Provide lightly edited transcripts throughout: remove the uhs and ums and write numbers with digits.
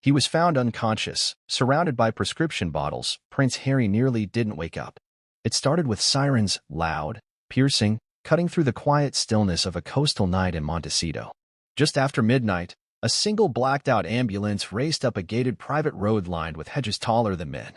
He was found unconscious, surrounded by prescription bottles. Prince Harry nearly didn't wake up. It started with sirens, loud, piercing, cutting through the quiet stillness of a coastal night in Montecito. Just after midnight, a single blacked-out ambulance raced up a gated private road lined with hedges taller than men.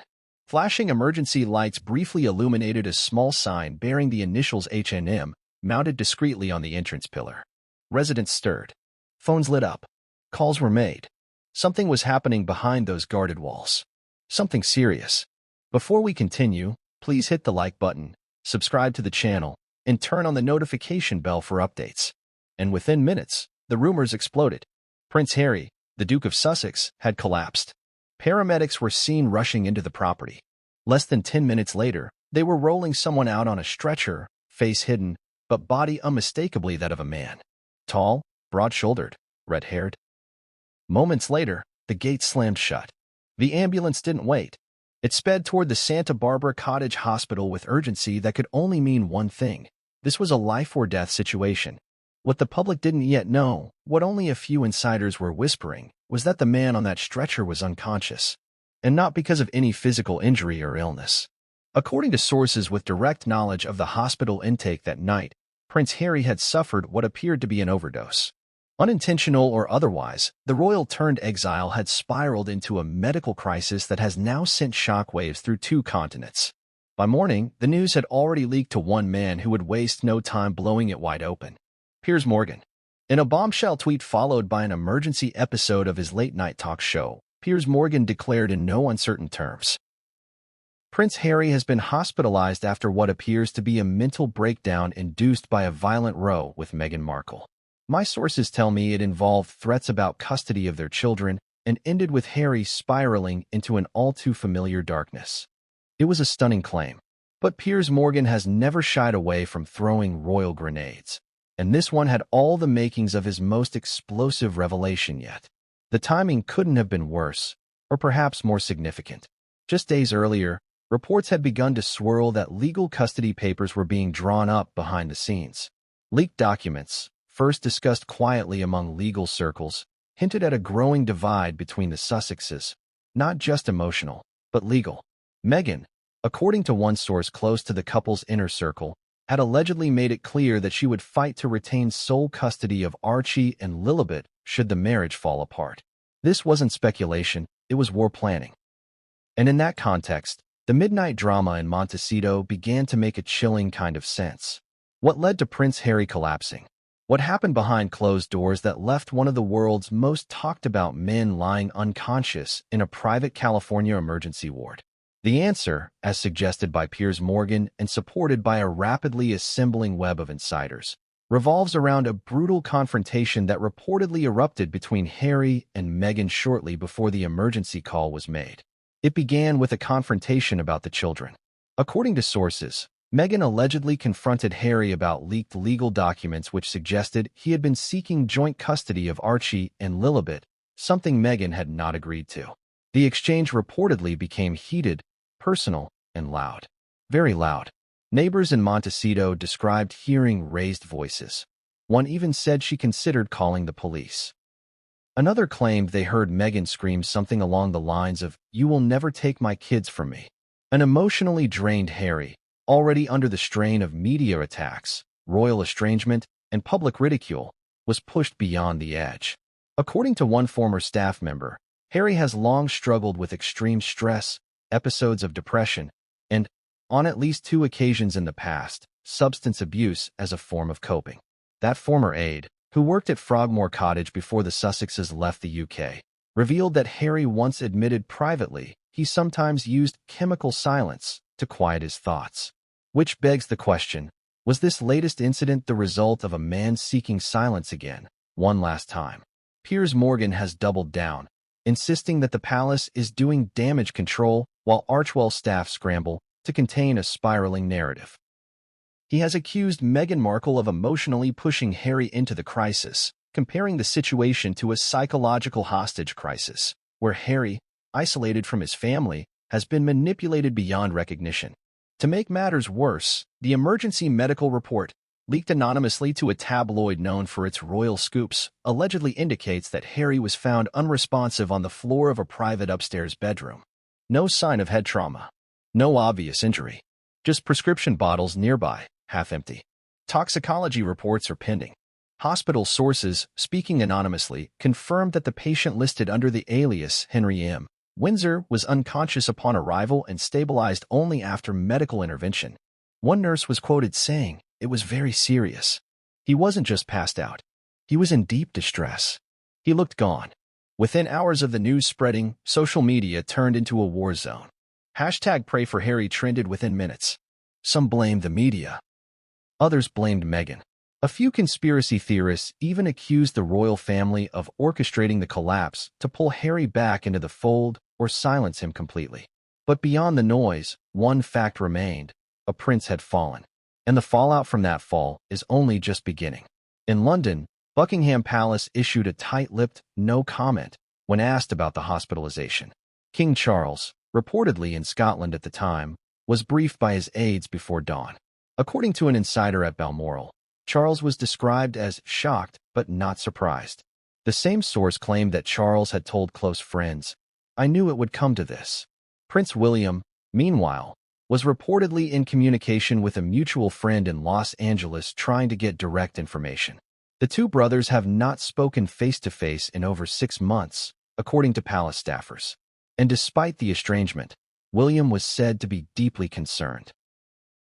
Flashing emergency lights briefly illuminated a small sign bearing the initials H&M, mounted discreetly on the entrance pillar. Residents stirred. Phones lit up. Calls were made. Something was happening behind those guarded walls. Something serious. Before we continue, please hit the like button, subscribe to the channel, and turn on the notification bell for updates. And within minutes, the rumors exploded. Prince Harry, the Duke of Sussex, had collapsed. Paramedics were seen rushing into the property. Less than 10 minutes later, they were rolling someone out on a stretcher, face hidden, but body unmistakably that of a man. Tall, broad-shouldered, red-haired. Moments later, the gate slammed shut. The ambulance didn't wait. It sped toward the Santa Barbara Cottage Hospital with urgency that could only mean one thing. This was a life-or-death situation. What the public didn't yet know, what only a few insiders were whispering, was that the man on that stretcher was unconscious. And not because of any physical injury or illness. According to sources with direct knowledge of the hospital intake that night, Prince Harry had suffered what appeared to be an overdose. Unintentional or otherwise, the royal-turned-exile had spiraled into a medical crisis that has now sent shockwaves through 2 continents. By morning, the news had already leaked to one man who would waste no time blowing it wide open. Piers Morgan. In a bombshell tweet followed by an emergency episode of his late-night talk show, Piers Morgan declared in no uncertain terms, Prince Harry has been hospitalized after what appears to be a mental breakdown induced by a violent row with Meghan Markle. My sources tell me it involved threats about custody of their children and ended with Harry spiraling into an all-too-familiar darkness. It was a stunning claim, but Piers Morgan has never shied away from throwing royal grenades. And this one had all the makings of his most explosive revelation yet. The timing couldn't have been worse, or perhaps more significant. Just days earlier, reports had begun to swirl that legal custody papers were being drawn up behind the scenes. Leaked documents, first discussed quietly among legal circles, hinted at a growing divide between the Sussexes, not just emotional, but legal. Meghan, according to one source close to the couple's inner circle, had allegedly made it clear that she would fight to retain sole custody of Archie and Lilibet should the marriage fall apart. This wasn't speculation, it was war planning. And in that context, the midnight drama in Montecito began to make a chilling kind of sense. What led to Prince Harry collapsing? What happened behind closed doors that left one of the world's most talked-about men lying unconscious in a private California emergency ward? The answer, as suggested by Piers Morgan and supported by a rapidly assembling web of insiders, revolves around a brutal confrontation that reportedly erupted between Harry and Meghan shortly before the emergency call was made. It began with a confrontation about the children. According to sources, Meghan allegedly confronted Harry about leaked legal documents which suggested he had been seeking joint custody of Archie and Lilibet, something Meghan had not agreed to. The exchange reportedly became heated, personal, and loud. Very loud. Neighbors in Montecito described hearing raised voices. One even said she considered calling the police. Another claimed they heard Meghan scream something along the lines of, "You will never take my kids from me." An emotionally drained Harry, already under the strain of media attacks, royal estrangement, and public ridicule, was pushed beyond the edge. According to one former staff member, Harry has long struggled with extreme stress, episodes of depression, and, on at least 2 occasions in the past, substance abuse as a form of coping. That former aide, who worked at Frogmore Cottage before the Sussexes left the UK, revealed that Harry once admitted privately he sometimes used chemical silence to quiet his thoughts. Which begs the question, was this latest incident the result of a man seeking silence again, one last time? Piers Morgan has doubled down, insisting that the palace is doing damage control while Archewell staff scramble to contain a spiraling narrative. He has accused Meghan Markle of emotionally pushing Harry into the crisis, comparing the situation to a psychological hostage crisis, where Harry, isolated from his family, has been manipulated beyond recognition. To make matters worse, the emergency medical report, leaked anonymously to a tabloid known for its royal scoops, allegedly indicates that Harry was found unresponsive on the floor of a private upstairs bedroom. No sign of head trauma. No obvious injury. Just prescription bottles nearby, half empty. Toxicology reports are pending. Hospital sources, speaking anonymously, confirmed that the patient listed under the alias Henry M. Windsor was unconscious upon arrival and stabilized only after medical intervention. One nurse was quoted saying, "It was very serious. He wasn't just passed out. He was in deep distress. He looked gone." Within hours of the news spreading, social media turned into a war zone. Hashtag Pray for Harry trended within minutes. Some blamed the media. Others blamed Meghan. A few conspiracy theorists even accused the royal family of orchestrating the collapse to pull Harry back into the fold or silence him completely. But beyond the noise, one fact remained: a prince had fallen. And the fallout from that fall is only just beginning. In London, Buckingham Palace issued a tight-lipped no comment when asked about the hospitalization. King Charles, reportedly in Scotland at the time, was briefed by his aides before dawn. According to an insider at Balmoral, Charles was described as shocked but not surprised. The same source claimed that Charles had told close friends, "I knew it would come to this." Prince William, meanwhile, was reportedly in communication with a mutual friend in Los Angeles trying to get direct information. The two brothers have not spoken face-to-face in over 6 months, according to palace staffers. And despite the estrangement, William was said to be deeply concerned.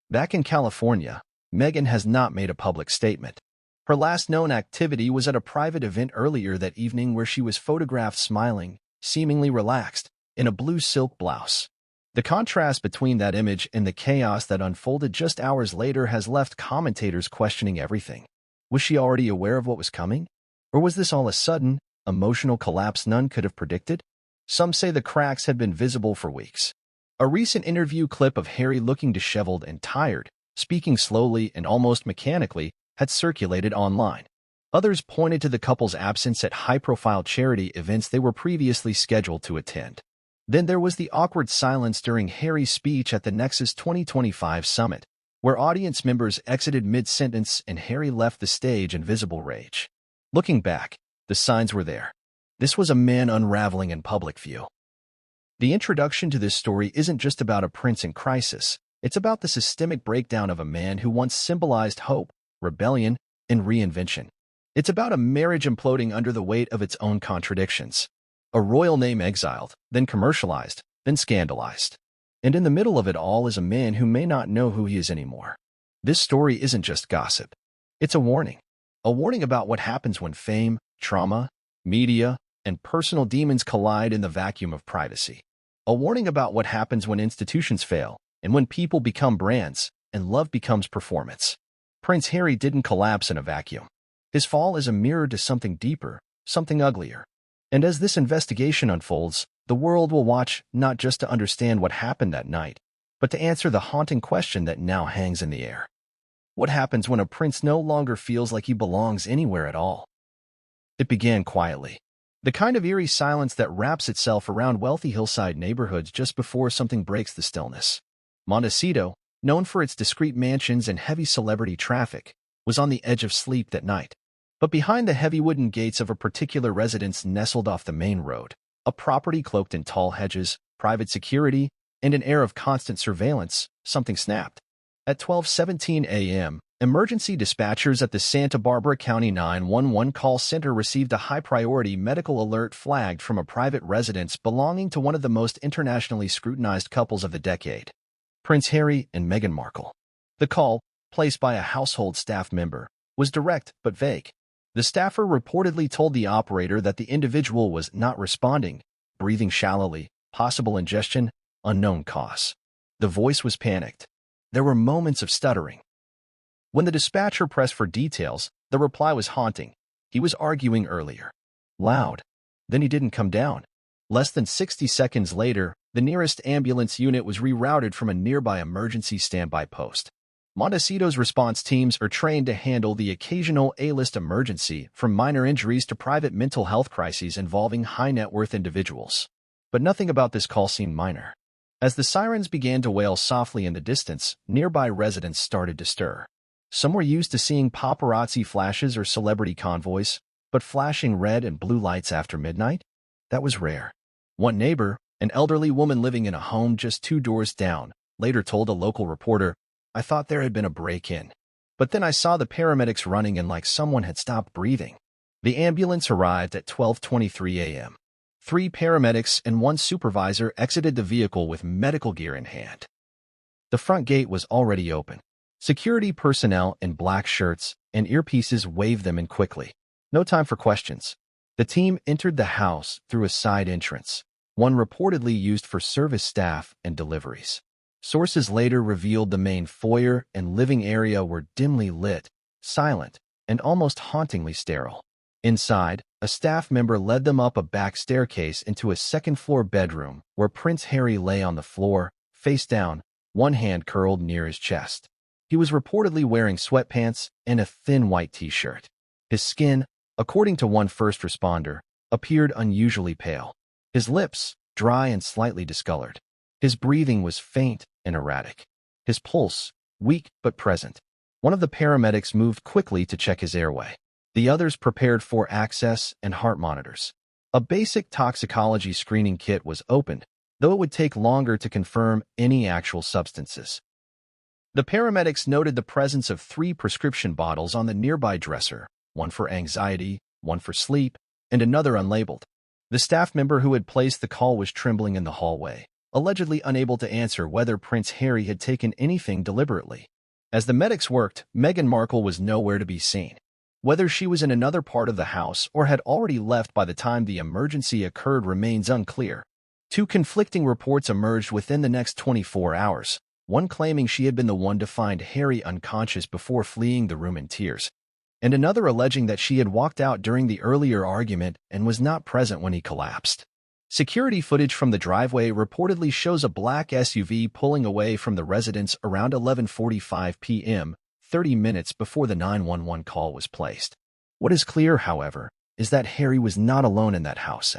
Back in California, Meghan has not made a public statement. Her last known activity was at a private event earlier that evening where she was photographed smiling, seemingly relaxed, in a blue silk blouse. The contrast between that image and the chaos that unfolded just hours later has left commentators questioning everything. Was she already aware of what was coming? Or was this all a sudden, emotional collapse none could have predicted? Some say the cracks had been visible for weeks. A recent interview clip of Harry looking disheveled and tired, speaking slowly and almost mechanically, had circulated online. Others pointed to the couple's absence at high-profile charity events they were previously scheduled to attend. Then there was the awkward silence during Harry's speech at the Nexus 2025 summit, where audience members exited mid-sentence and Harry left the stage in visible rage. Looking back, the signs were there. This was a man unraveling in public view. The introduction to this story isn't just about a prince in crisis. It's about the systemic breakdown of a man who once symbolized hope, rebellion, and reinvention. It's about a marriage imploding under the weight of its own contradictions. A royal name exiled, then commercialized, then scandalized. And in the middle of it all is a man who may not know who he is anymore. This story isn't just gossip. It's a warning. A warning about what happens when fame, trauma, media, and personal demons collide in the vacuum of privacy. A warning about what happens when institutions fail, and when people become brands, and love becomes performance. Prince Harry didn't collapse in a vacuum. His fall is a mirror to something deeper, something uglier. And as this investigation unfolds, the world will watch not just to understand what happened that night, but to answer the haunting question that now hangs in the air. What happens when a prince no longer feels like he belongs anywhere at all? It began quietly. The kind of eerie silence that wraps itself around wealthy hillside neighborhoods just before something breaks the stillness. Montecito, known for its discreet mansions and heavy celebrity traffic, was on the edge of sleep that night. But behind the heavy wooden gates of a particular residence nestled off the main road, a property cloaked in tall hedges, private security, and an air of constant surveillance, something snapped. At 12:17 a.m., emergency dispatchers at the Santa Barbara County 911 call center received a high-priority medical alert flagged from a private residence belonging to one of the most internationally scrutinized couples of the decade, Prince Harry and Meghan Markle. The call, placed by a household staff member, was direct but vague. The staffer reportedly told the operator that the individual was not responding, breathing shallowly, possible ingestion, unknown cause. The voice was panicked. There were moments of stuttering. When the dispatcher pressed for details, the reply was haunting. He was arguing earlier. Loud. Then he didn't come down. Less than 60 seconds later, the nearest ambulance unit was rerouted from a nearby emergency standby post. Montecito's response teams are trained to handle the occasional A-list emergency, from minor injuries to private mental health crises involving high-net-worth individuals. But nothing about this call seemed minor. As the sirens began to wail softly in the distance, nearby residents started to stir. Some were used to seeing paparazzi flashes or celebrity convoys, but flashing red and blue lights after midnight? That was rare. One neighbor, an elderly woman living in a home just 2 doors down, later told a local reporter, "I thought there had been a break-in. But then I saw the paramedics running and like someone had stopped breathing." The ambulance arrived at 12:23 a.m. 3 paramedics and 1 supervisor exited the vehicle with medical gear in hand. The front gate was already open. Security personnel in black shirts and earpieces waved them in quickly. No time for questions. The team entered the house through a side entrance, one reportedly used for service staff and deliveries. Sources later revealed the main foyer and living area were dimly lit, silent, and almost hauntingly sterile. Inside, a staff member led them up a back staircase into a second-floor bedroom where Prince Harry lay on the floor, face down, one hand curled near his chest. He was reportedly wearing sweatpants and a thin white t-shirt. His skin, according to one first responder, appeared unusually pale. His lips, dry and slightly discolored. His breathing was faint and erratic. His pulse, weak but present. One of the paramedics moved quickly to check his airway. The others prepared for access and heart monitors. A basic toxicology screening kit was opened, though it would take longer to confirm any actual substances. The paramedics noted the presence of 3 prescription bottles on the nearby dresser, one for anxiety, one for sleep, and another unlabeled. The staff member who had placed the call was trembling in the hallway, allegedly unable to answer whether Prince Harry had taken anything deliberately. As the medics worked, Meghan Markle was nowhere to be seen. Whether she was in another part of the house or had already left by the time the emergency occurred remains unclear. 2 conflicting reports emerged within the next 24 hours, one claiming she had been the one to find Harry unconscious before fleeing the room in tears, and another alleging that she had walked out during the earlier argument and was not present when he collapsed. Security footage from the driveway reportedly shows a black SUV pulling away from the residence around 11:45 p.m., 30 minutes before the 911 call was placed. What is clear, however, is that Harry was not alone in that house,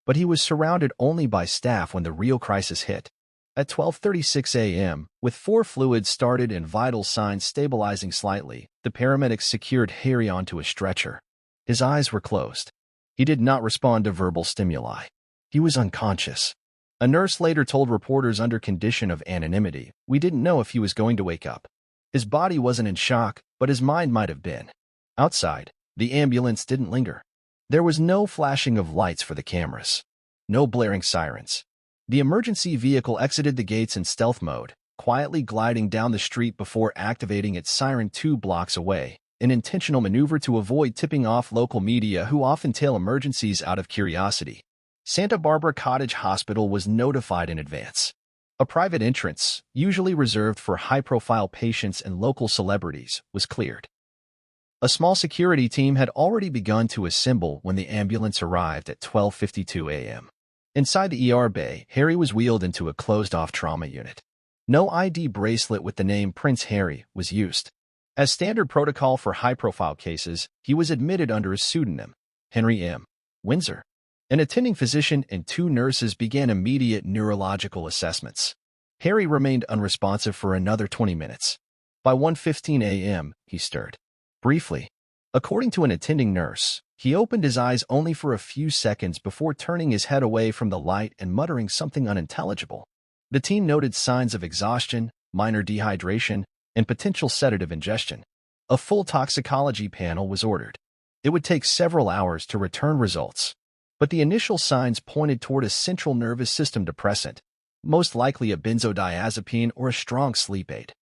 but he was surrounded only by staff when the real crisis hit. At 12:36 a.m., with 4 fluids started and vital signs stabilizing slightly, the paramedics secured Harry onto a stretcher. His eyes were closed. He did not respond to verbal stimuli. He was unconscious. A nurse later told reporters under condition of anonymity, "We didn't know if he was going to wake up. His body wasn't in shock, but his mind might have been." Outside, the ambulance didn't linger. There was no flashing of lights for the cameras. No blaring sirens. The emergency vehicle exited the gates in stealth mode, quietly gliding down the street before activating its siren 2 blocks away, an intentional maneuver to avoid tipping off local media who often tail emergencies out of curiosity. Santa Barbara Cottage Hospital was notified in advance. A private entrance, usually reserved for high-profile patients and local celebrities, was cleared. A small security team had already begun to assemble when the ambulance arrived at 12:52 a.m. Inside the ER bay, Harry was wheeled into a closed-off trauma unit. No ID bracelet with the name Prince Harry was used. As standard protocol for high-profile cases, he was admitted under a pseudonym, Henry M. Windsor. An attending physician and 2 nurses began immediate neurological assessments. Harry remained unresponsive for another 20 minutes. By 1:15 a.m., he stirred. Briefly. According to an attending nurse, he opened his eyes only for a few seconds before turning his head away from the light and muttering something unintelligible. The team noted signs of exhaustion, minor dehydration, and potential sedative ingestion. A full toxicology panel was ordered. It would take several hours to return results, but the initial signs pointed toward a central nervous system depressant, most likely a benzodiazepine or a strong sleep aid.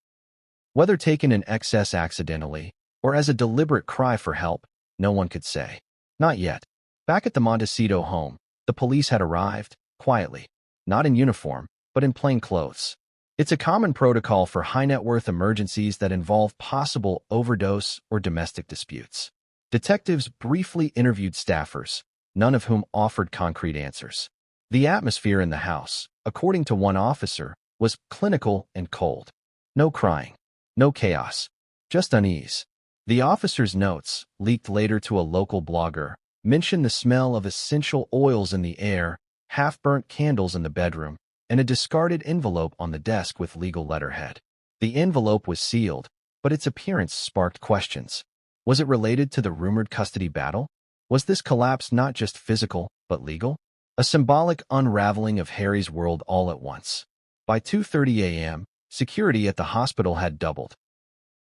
Whether taken in excess accidentally or as a deliberate cry for help, no one could say. Not yet. Back at the Montecito home, the police had arrived, quietly, not in uniform, but in plain clothes. It's a common protocol for high-net-worth emergencies that involve possible overdose or domestic disputes. Detectives briefly interviewed staffers, none of whom offered concrete answers. The atmosphere in the house, according to one officer, was clinical and cold. No crying, no chaos, just unease. The officer's notes, leaked later to a local blogger, mentioned the smell of essential oils in the air, half-burnt candles in the bedroom, and a discarded envelope on the desk with legal letterhead. The envelope was sealed, but its appearance sparked questions. Was it related to the rumored custody battle? Was this collapse not just physical, but legal? A symbolic unraveling of Harry's world all at once. By 2:30 a.m., security at the hospital had doubled.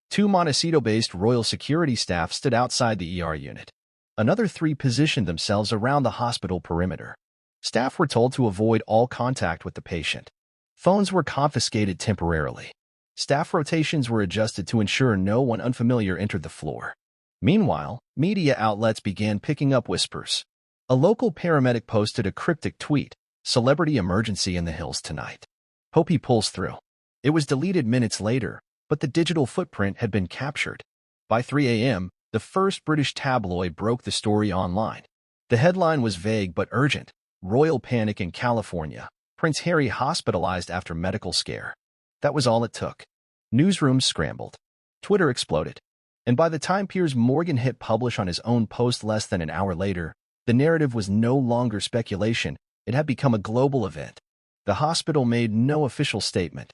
Two Montecito-based royal security staff stood outside the ER unit. Another three positioned themselves around the hospital perimeter. Staff were told to avoid all contact with the patient. Phones were confiscated temporarily. Staff rotations were adjusted to ensure no one unfamiliar entered the floor. Meanwhile, media outlets began picking up whispers. A local paramedic posted a cryptic tweet, "Celebrity emergency in the hills tonight. Hope he pulls through." It was deleted minutes later, but the digital footprint had been captured. By 3 a.m., the first British tabloid broke the story online. The headline was vague but urgent: "Royal panic in California. Prince Harry hospitalized after medical scare." That was all it took. Newsrooms scrambled. Twitter exploded. And by the time Piers Morgan hit publish on his own post less than an hour later, the narrative was no longer speculation. It had become a global event. The hospital made no official statement.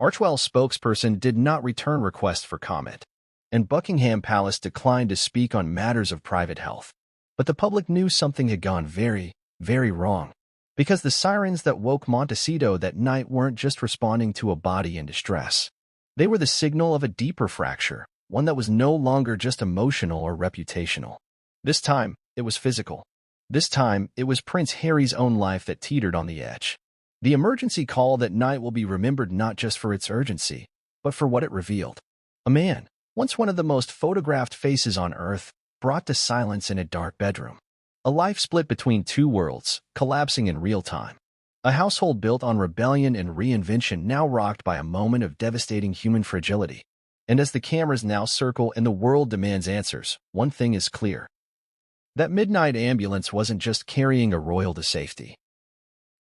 Archewell's spokesperson did not return requests for comment, and Buckingham Palace declined to speak on matters of private health. But the public knew something had gone very, very wrong. Because the sirens that woke Montecito that night weren't just responding to a body in distress. They were the signal of a deeper fracture, one that was no longer just emotional or reputational. This time, it was physical. This time, it was Prince Harry's own life that teetered on the edge. The emergency call that night will be remembered not just for its urgency, but for what it revealed. A man, once one of the most photographed faces on Earth, brought to silence in a dark bedroom. A life split between two worlds, collapsing in real time. A household built on rebellion and reinvention now rocked by a moment of devastating human fragility. And as the cameras now circle and the world demands answers, one thing is clear. That midnight ambulance wasn't just carrying a royal to safety.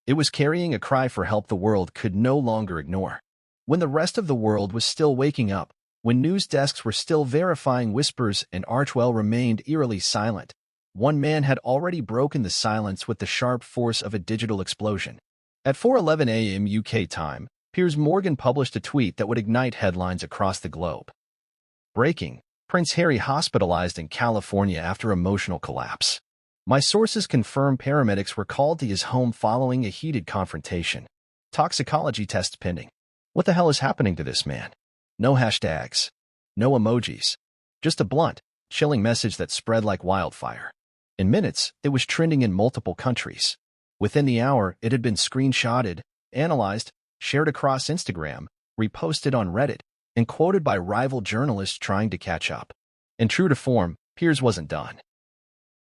It was carrying a cry for help the world could no longer ignore. When the rest of the world was still waking up, when news desks were still verifying whispers and Archewell remained eerily silent, one man had already broken the silence with the sharp force of a digital explosion. At 4:11 a.m. UK time, Piers Morgan published a tweet that would ignite headlines across the globe. Breaking: Prince Harry hospitalized in California after emotional collapse. My sources confirm paramedics were called to his home following a heated confrontation. Toxicology tests pending. What the hell is happening to this man? No hashtags. No emojis. Just a blunt, chilling message that spread like wildfire. In minutes, it was trending in multiple countries. Within the hour, it had been screenshotted, analyzed, shared across Instagram, reposted on Reddit, and quoted by rival journalists trying to catch up. And true to form, Piers wasn't done.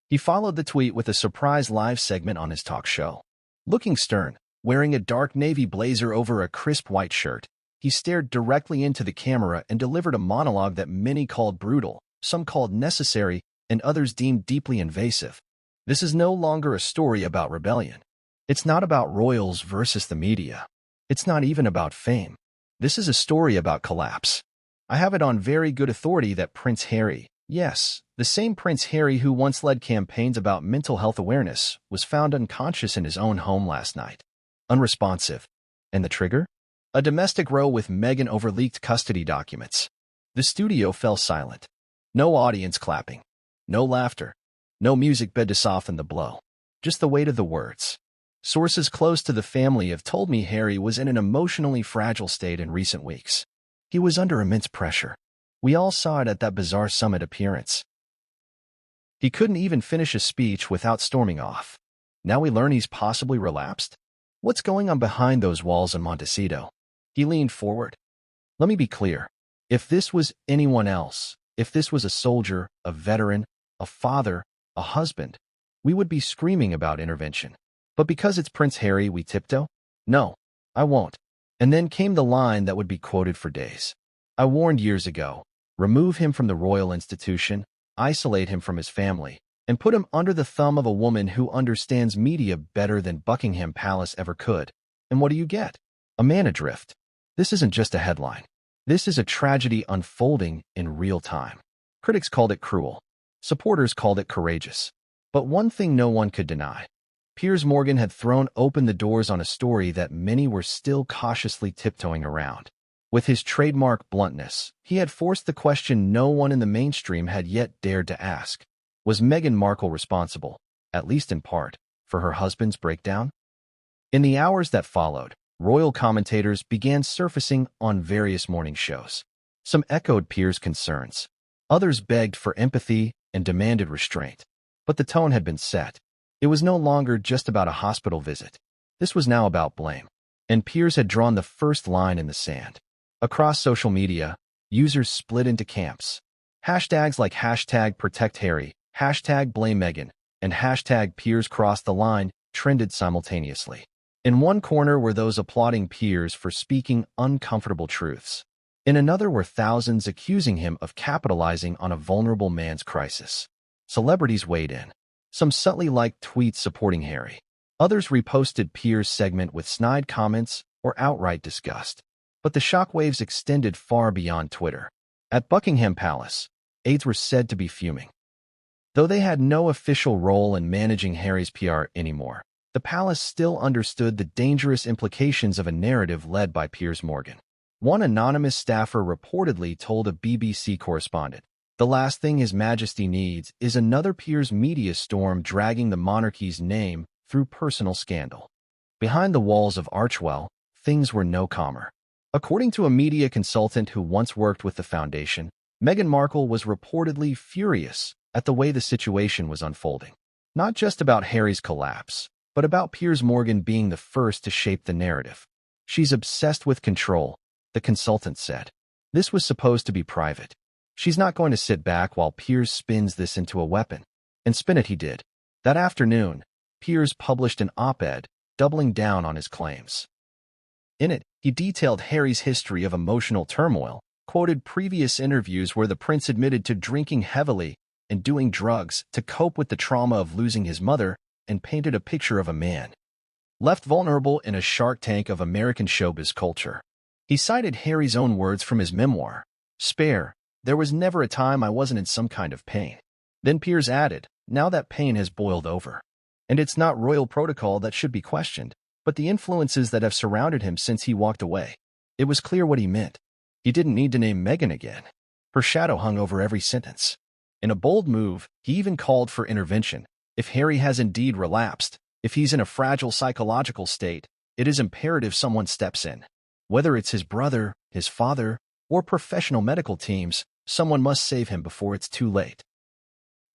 He followed the tweet with a surprise live segment on his talk show. Looking stern, wearing a dark navy blazer over a crisp white shirt, he stared directly into the camera and delivered a monologue that many called brutal, some called necessary, and others deemed deeply invasive. This is no longer a story about rebellion. It's not about royals versus the media. It's not even about fame. This is a story about collapse. I have it on very good authority that Prince Harry, yes, the same Prince Harry who once led campaigns about mental health awareness, was found unconscious in his own home last night. Unresponsive. And the trigger? A domestic row with Meghan over leaked custody documents. The studio fell silent. No audience clapping. No laughter. No music bed to soften the blow. Just the weight of the words. Sources close to the family have told me Harry was in an emotionally fragile state in recent weeks. He was under immense pressure. We all saw it at that bizarre summit appearance. He couldn't even finish a speech without storming off. Now we learn he's possibly relapsed? What's going on behind those walls in Montecito? He leaned forward. Let me be clear. If this was anyone else, if this was a soldier, a veteran, a father, a husband, we would be screaming about intervention. But because it's Prince Harry, we tiptoe? No, I won't. And then came the line that would be quoted for days. I warned years ago, remove him from the royal institution, isolate him from his family, and put him under the thumb of a woman who understands media better than Buckingham Palace ever could. And what do you get? A man adrift. This isn't just a headline. This is a tragedy unfolding in real time. Critics called it cruel. Supporters called it courageous. But one thing no one could deny. Piers Morgan had thrown open the doors on a story that many were still cautiously tiptoeing around. With his trademark bluntness, he had forced the question no one in the mainstream had yet dared to ask. Was Meghan Markle responsible, at least in part, for her husband's breakdown? In the hours that followed, royal commentators began surfacing on various morning shows. Some echoed Piers' concerns. Others begged for empathy and demanded restraint. But the tone had been set. It was no longer just about a hospital visit. This was now about blame. And Piers had drawn the first line in the sand. Across social media, users split into camps. Hashtags like #ProtectHarry, #BlameMeghan, and #Piers crossed the line trended simultaneously. In one corner were those applauding Piers for speaking uncomfortable truths. In another were thousands accusing him of capitalizing on a vulnerable man's crisis. Celebrities weighed in. Some subtly liked tweets supporting Harry. Others reposted Piers' segment with snide comments or outright disgust. But the shockwaves extended far beyond Twitter. At Buckingham Palace, aides were said to be fuming. Though they had no official role in managing Harry's PR anymore, the palace still understood the dangerous implications of a narrative led by Piers Morgan. One anonymous staffer reportedly told a BBC correspondent, "The last thing His Majesty needs is another Piers media storm dragging the monarchy's name through personal scandal." Behind the walls of Archewell, things were no calmer. According to a media consultant who once worked with the foundation, Meghan Markle was reportedly furious at the way the situation was unfolding. Not just about Harry's collapse, but about Piers Morgan being the first to shape the narrative. "She's obsessed with control," the consultant said. "This was supposed to be private. She's not going to sit back while Piers spins this into a weapon." And spin it he did. That afternoon, Piers published an op-ed doubling down on his claims. In it, he detailed Harry's history of emotional turmoil, quoted previous interviews where the prince admitted to drinking heavily and doing drugs to cope with the trauma of losing his mother, and painted a picture of a man left vulnerable in a shark tank of American showbiz culture. He cited Harry's own words from his memoir, "Spare, there was never a time I wasn't in some kind of pain." Then Piers added, "Now that pain has boiled over. And it's not royal protocol that should be questioned, but the influences that have surrounded him since he walked away." It was clear what he meant. He didn't need to name Meghan again. Her shadow hung over every sentence. In a bold move, he even called for intervention. If Harry has indeed relapsed, if he's in a fragile psychological state, it is imperative someone steps in. Whether it's his brother, his father, or professional medical teams, someone must save him before it's too late.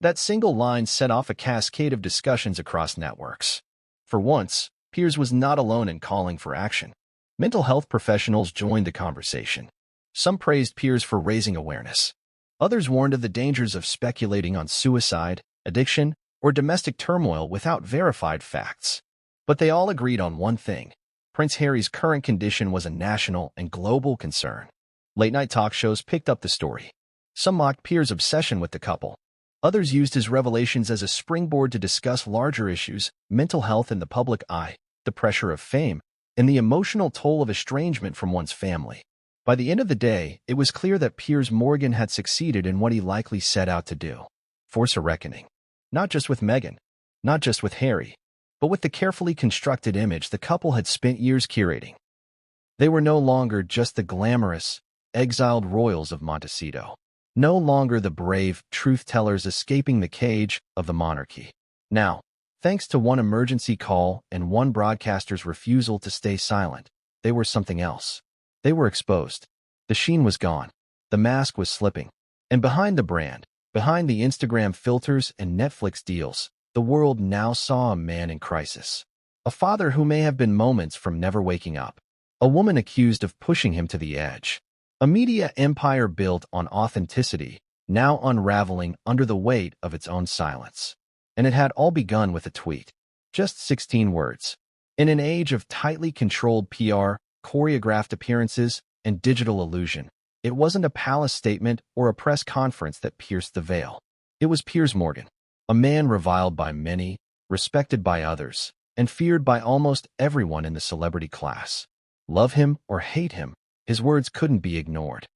That single line set off a cascade of discussions across networks. For once, Piers was not alone in calling for action. Mental health professionals joined the conversation. Some praised Piers for raising awareness. Others warned of the dangers of speculating on suicide, addiction, or domestic turmoil without verified facts. But they all agreed on one thing: Prince Harry's current condition was a national and global concern. Late-night talk shows picked up the story. Some mocked Piers' obsession with the couple. Others used his revelations as a springboard to discuss larger issues: mental health in the public eye, the pressure of fame, and the emotional toll of estrangement from one's family. By the end of the day, it was clear that Piers Morgan had succeeded in what he likely set out to do: force a reckoning. Not just with Meghan, not just with Harry, but with the carefully constructed image the couple had spent years curating. They were no longer just the glamorous, exiled royals of Montecito. No longer the brave truth-tellers escaping the cage of the monarchy. Now, thanks to one emergency call and one broadcaster's refusal to stay silent, they were something else. They were exposed. The sheen was gone. The mask was slipping. And behind the brand, behind the Instagram filters and Netflix deals, the world now saw a man in crisis. A father who may have been moments from never waking up. A woman accused of pushing him to the edge. A media empire built on authenticity, now unraveling under the weight of its own silence. And it had all begun with a tweet. Just 16 words. In an age of tightly controlled PR, choreographed appearances, and digital illusion, it wasn't a palace statement or a press conference that pierced the veil. It was Piers Morgan, a man reviled by many, respected by others, and feared by almost everyone in the celebrity class. Love him or hate him, his words couldn't be ignored.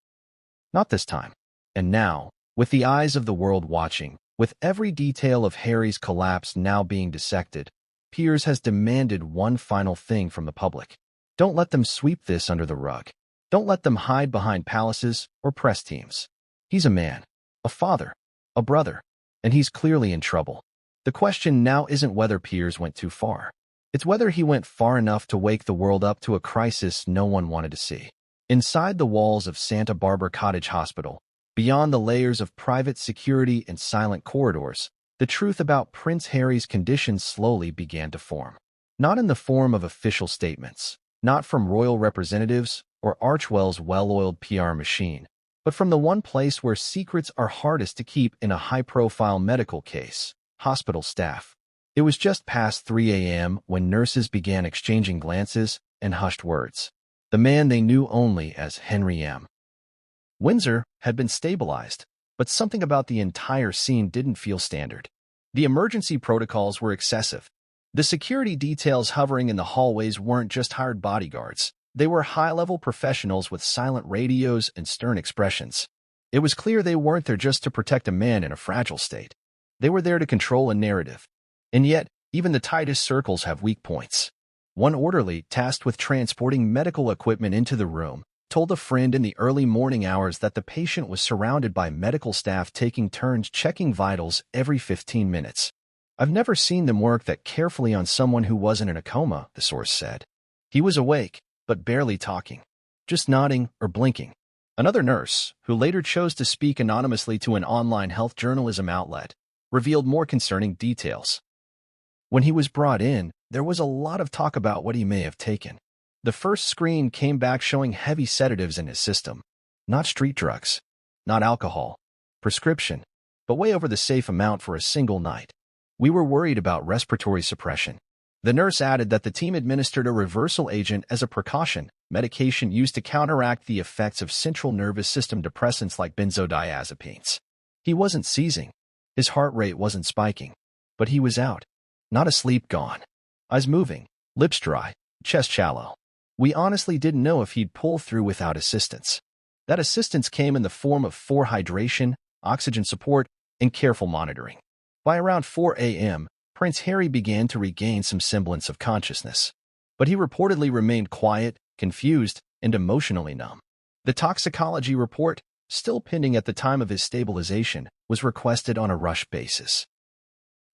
Not this time. And now, with the eyes of the world watching, with every detail of Harry's collapse now being dissected, Piers has demanded one final thing from the public. Don't let them sweep this under the rug. Don't let them hide behind palaces or press teams. He's a man, a father, a brother, and he's clearly in trouble. The question now isn't whether Piers went too far. It's whether he went far enough to wake the world up to a crisis no one wanted to see. Inside the walls of Santa Barbara Cottage Hospital, beyond the layers of private security and silent corridors, the truth about Prince Harry's condition slowly began to form. Not in the form of official statements, not from royal representatives or Archwell's well-oiled PR machine, but from the one place where secrets are hardest to keep in a high-profile medical case, hospital staff. It was just past 3 a.m. when nurses began exchanging glances and hushed words. The man they knew only as Henry M. Windsor had been stabilized, but something about the entire scene didn't feel standard. The emergency protocols were excessive. The security details hovering in the hallways weren't just hired bodyguards. They were high-level professionals with silent radios and stern expressions. It was clear they weren't there just to protect a man in a fragile state. They were there to control a narrative. And yet, even the tightest circles have weak points. One orderly, tasked with transporting medical equipment into the room, told a friend in the early morning hours that the patient was surrounded by medical staff taking turns checking vitals every 15 minutes. "I've never seen them work that carefully on someone who wasn't in a coma," the source said. He was awake, but barely talking, just nodding or blinking. Another nurse, who later chose to speak anonymously to an online health journalism outlet, revealed more concerning details. When he was brought in, there was a lot of talk about what he may have taken. The first screen came back showing heavy sedatives in his system. Not street drugs, not alcohol, prescription, but way over the safe amount for a single night. "We were worried about respiratory suppression." The nurse added that the team administered a reversal agent as a precaution, medication used to counteract the effects of central nervous system depressants like benzodiazepines. He wasn't seizing. His heart rate wasn't spiking. But he was out. Not asleep, gone. Eyes moving, lips dry, chest shallow. We honestly didn't know if he'd pull through without assistance. That assistance came in the form of hydration, oxygen support, and careful monitoring. By around 4 a.m., Prince Harry began to regain some semblance of consciousness. But he reportedly remained quiet, confused, and emotionally numb. The toxicology report, still pending at the time of his stabilization, was requested on a rush basis.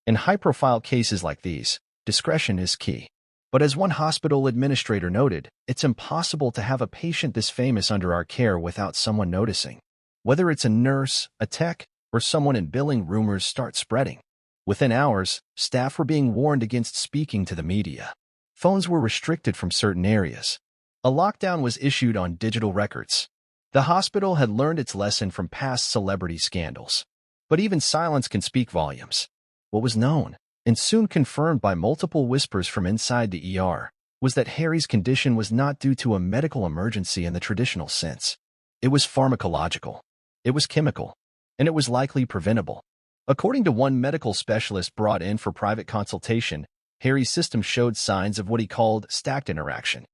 In high-profile cases like these, discretion is key. But as one hospital administrator noted, it's impossible to have a patient this famous under our care without someone noticing. Whether it's a nurse, a tech, or someone in billing, rumors start spreading. Within hours, staff were being warned against speaking to the media. Phones were restricted from certain areas. A lockdown was issued on digital records. The hospital had learned its lesson from past celebrity scandals. But even silence can speak volumes. What was known, and soon confirmed by multiple whispers from inside the ER, was that Harry's condition was not due to a medical emergency in the traditional sense. It was pharmacological. It was chemical. And it was likely preventable. According to one medical specialist brought in for private consultation, Harry's system showed signs of what he called stacked interaction,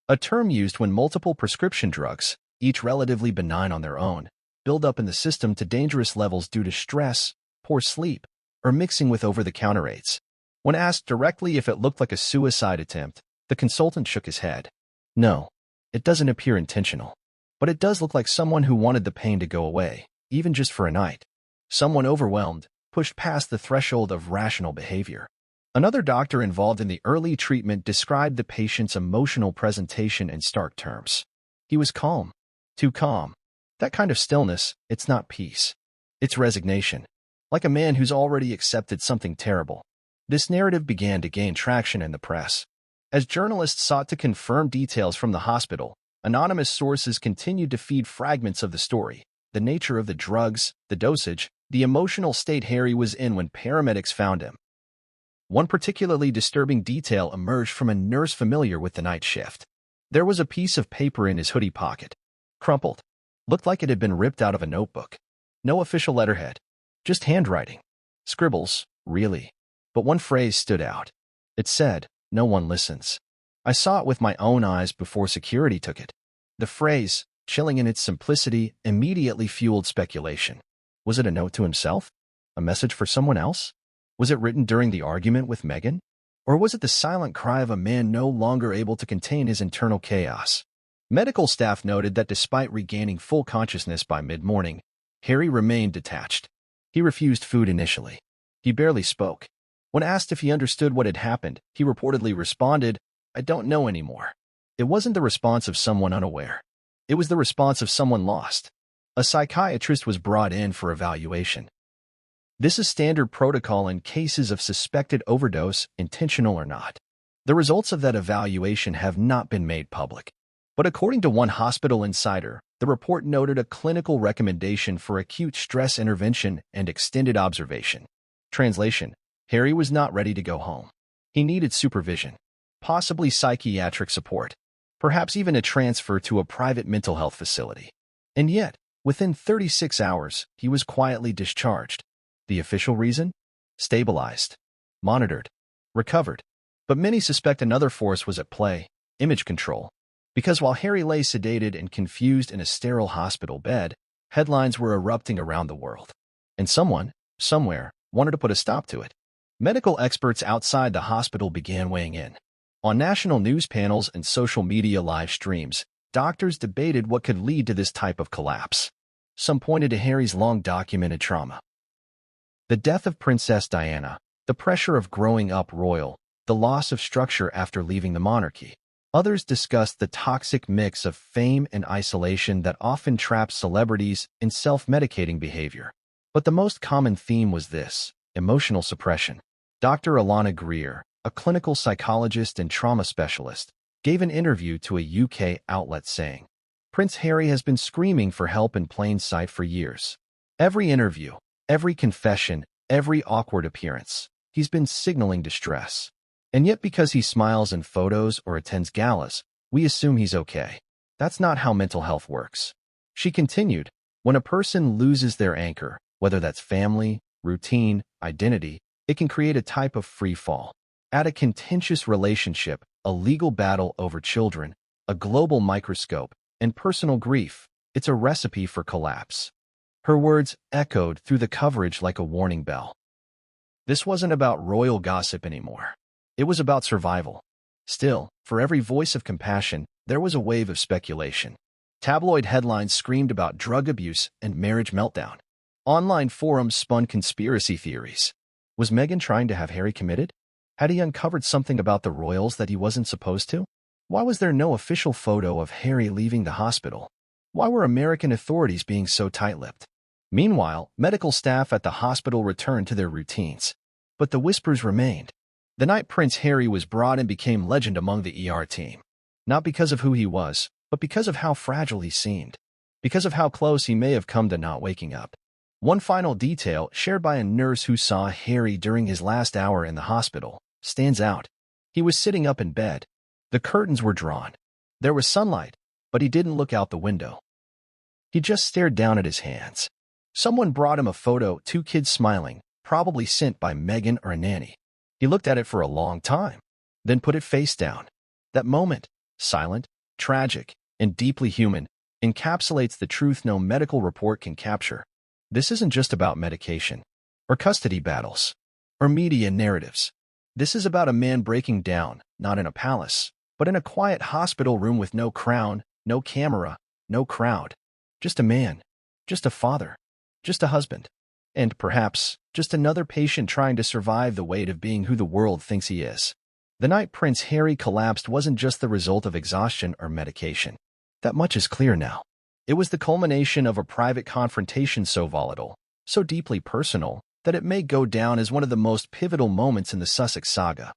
a term used when multiple prescription drugs, each relatively benign on their own, build up in the system to dangerous levels due to stress, poor sleep, or mixing with over-the-counter aids. When asked directly if it looked like a suicide attempt, the consultant shook his head. No, it doesn't appear intentional. But it does look like someone who wanted the pain to go away, even just for a night. Someone overwhelmed, pushed past the threshold of rational behavior. Another doctor involved in the early treatment described the patient's emotional presentation in stark terms. He was calm. Too calm. That kind of stillness, it's not peace. It's resignation. Like a man who's already accepted something terrible. This narrative began to gain traction in the press. As journalists sought to confirm details from the hospital, anonymous sources continued to feed fragments of the story, the nature of the drugs, the dosage, the emotional state Harry was in when paramedics found him. One particularly disturbing detail emerged from a nurse familiar with the night shift. There was a piece of paper in his hoodie pocket. Crumpled. Looked like it had been ripped out of a notebook. No official letterhead. Just handwriting. Scribbles, really. But one phrase stood out. It said, "No one listens." I saw it with my own eyes before security took it. The phrase, chilling in its simplicity, immediately fueled speculation. Was it a note to himself? A message for someone else? Was it written during the argument with Meghan? Or was it the silent cry of a man no longer able to contain his internal chaos? Medical staff noted that despite regaining full consciousness by mid-morning, Harry remained detached. He refused food initially. He barely spoke. When asked if he understood what had happened, he reportedly responded, "I don't know anymore." It wasn't the response of someone unaware. It was the response of someone lost. A psychiatrist was brought in for evaluation. This is standard protocol in cases of suspected overdose, intentional or not. The results of that evaluation have not been made public. But according to one hospital insider, the report noted a clinical recommendation for acute stress intervention and extended observation. Translation: Harry was not ready to go home. He needed supervision, possibly psychiatric support, perhaps even a transfer to a private mental health facility. And yet, within 36 hours, he was quietly discharged. The official reason? Stabilized, monitored, recovered. But many suspect another force was at play: image control. Because while Harry lay sedated and confused in a sterile hospital bed, headlines were erupting around the world. And someone, somewhere, wanted to put a stop to it. Medical experts outside the hospital began weighing in. On national news panels and social media live streams, doctors debated what could lead to this type of collapse. Some pointed to Harry's long-documented trauma. The death of Princess Diana, the pressure of growing up royal, the loss of structure after leaving the monarchy. Others discussed the toxic mix of fame and isolation that often traps celebrities in self-medicating behavior. But the most common theme was this: emotional suppression. Dr. Alana Greer, a clinical psychologist and trauma specialist, gave an interview to a UK outlet saying, "Prince Harry has been screaming for help in plain sight for years. Every interview, every confession, every awkward appearance, he's been signaling distress. And yet because he smiles in photos or attends galas, we assume he's okay. That's not how mental health works." She continued, "When a person loses their anchor, whether that's family, routine, identity, it can create a type of free fall. Add a contentious relationship, a legal battle over children, a global microscope, and personal grief. It's a recipe for collapse." Her words echoed through the coverage like a warning bell. This wasn't about royal gossip anymore. It was about survival. Still, for every voice of compassion, there was a wave of speculation. Tabloid headlines screamed about drug abuse and marriage meltdown. Online forums spun conspiracy theories. Was Meghan trying to have Harry committed? Had he uncovered something about the royals that he wasn't supposed to? Why was there no official photo of Harry leaving the hospital? Why were American authorities being so tight-lipped? Meanwhile, medical staff at the hospital returned to their routines. But the whispers remained. The night Prince Harry was brought in became legend among the ER team. Not because of who he was, but because of how fragile he seemed. Because of how close he may have come to not waking up. One final detail, shared by a nurse who saw Harry during his last hour in the hospital, stands out. He was sitting up in bed. The curtains were drawn. There was sunlight, but he didn't look out the window. He just stared down at his hands. Someone brought him a photo, two kids smiling, probably sent by Meghan or a nanny. He looked at it for a long time, then put it face down. That moment, silent, tragic, and deeply human, encapsulates the truth no medical report can capture. This isn't just about medication, or custody battles, or media narratives. This is about a man breaking down, not in a palace, but in a quiet hospital room with no crown, no camera, no crowd. Just a man, just a father, just a husband. And perhaps, just another patient trying to survive the weight of being who the world thinks he is. The night Prince Harry collapsed wasn't just the result of exhaustion or medication. That much is clear now. It was the culmination of a private confrontation so volatile, so deeply personal, that it may go down as one of the most pivotal moments in the Sussex saga.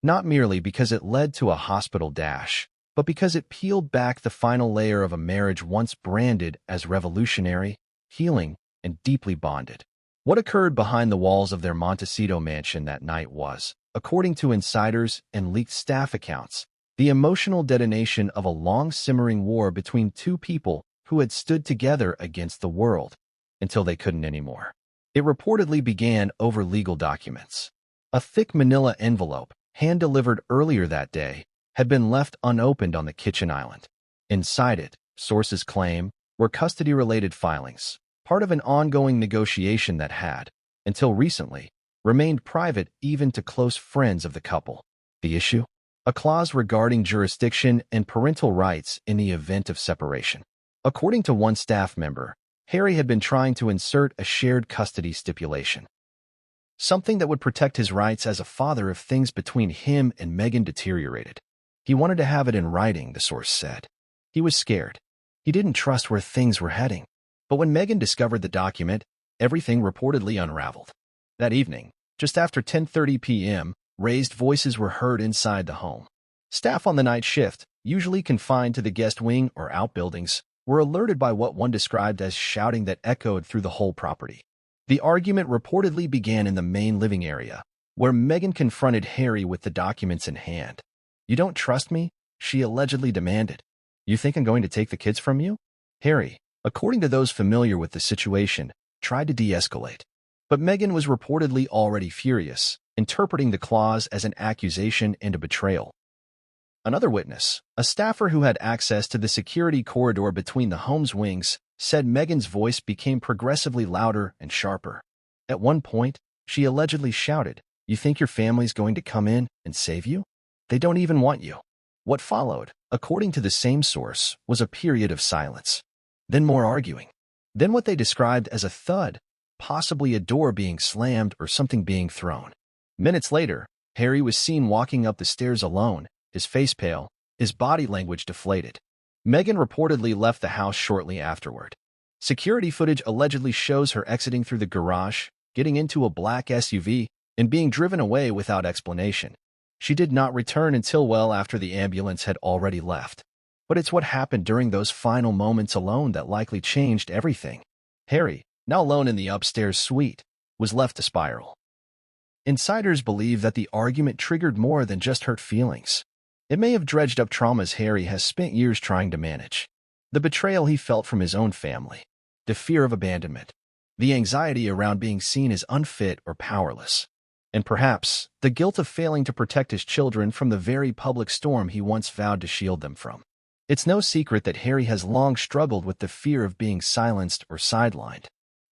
Not merely because it led to a hospital dash, but because it peeled back the final layer of a marriage once branded as revolutionary, healing, and deeply bonded. What occurred behind the walls of their Montecito mansion that night was, according to insiders and leaked staff accounts, the emotional detonation of a long-simmering war between two people who had stood together against the world until they couldn't anymore. It reportedly began over legal documents. A thick manila envelope, hand-delivered earlier that day, had been left unopened on the kitchen island. Inside it, sources claim, were custody-related filings, part of an ongoing negotiation that had, until recently, remained private even to close friends of the couple. The issue? a clause regarding jurisdiction and parental rights in the event of separation. According to one staff member, Harry had been trying to insert a shared custody stipulation, something that would protect his rights as a father if things between him and Meghan deteriorated. He wanted to have it in writing, the source said. He was scared. He didn't trust where things were heading. But when Meghan discovered the document, everything reportedly unraveled. That evening, just after 10:30 p.m., raised voices were heard inside the home. Staff on the night shift, usually confined to the guest wing or outbuildings, were alerted by what one described as shouting that echoed through the whole property. The argument reportedly began in the main living area, where Meghan confronted Harry with the documents in hand. "You don't trust me?" she allegedly demanded. "You think I'm going to take the kids from you?" Harry, according to those familiar with the situation, tried to de-escalate. But Meghan was reportedly already furious, interpreting the clause as an accusation and a betrayal. Another witness, a staffer who had access to the security corridor between the home's wings, said Meghan's voice became progressively louder and sharper. At one point, she allegedly shouted, "You think your family's going to come in and save you? They don't even want you." What followed, according to the same source, was a period of silence. Then more arguing. Then what they described as a thud, possibly a door being slammed or something being thrown. Minutes later, Harry was seen walking up the stairs alone, his face pale, his body language deflated. Meghan reportedly left the house shortly afterward. Security footage allegedly shows her exiting through the garage, getting into a black SUV, and being driven away without explanation. She did not return until well after the ambulance had already left. But it's what happened during those final moments alone that likely changed everything. Harry, now alone in the upstairs suite, was left to spiral. Insiders believe that the argument triggered more than just hurt feelings. It may have dredged up traumas Harry has spent years trying to manage. The betrayal he felt from his own family, the fear of abandonment, the anxiety around being seen as unfit or powerless, and perhaps the guilt of failing to protect his children from the very public storm he once vowed to shield them from. It's no secret that Harry has long struggled with the fear of being silenced or sidelined.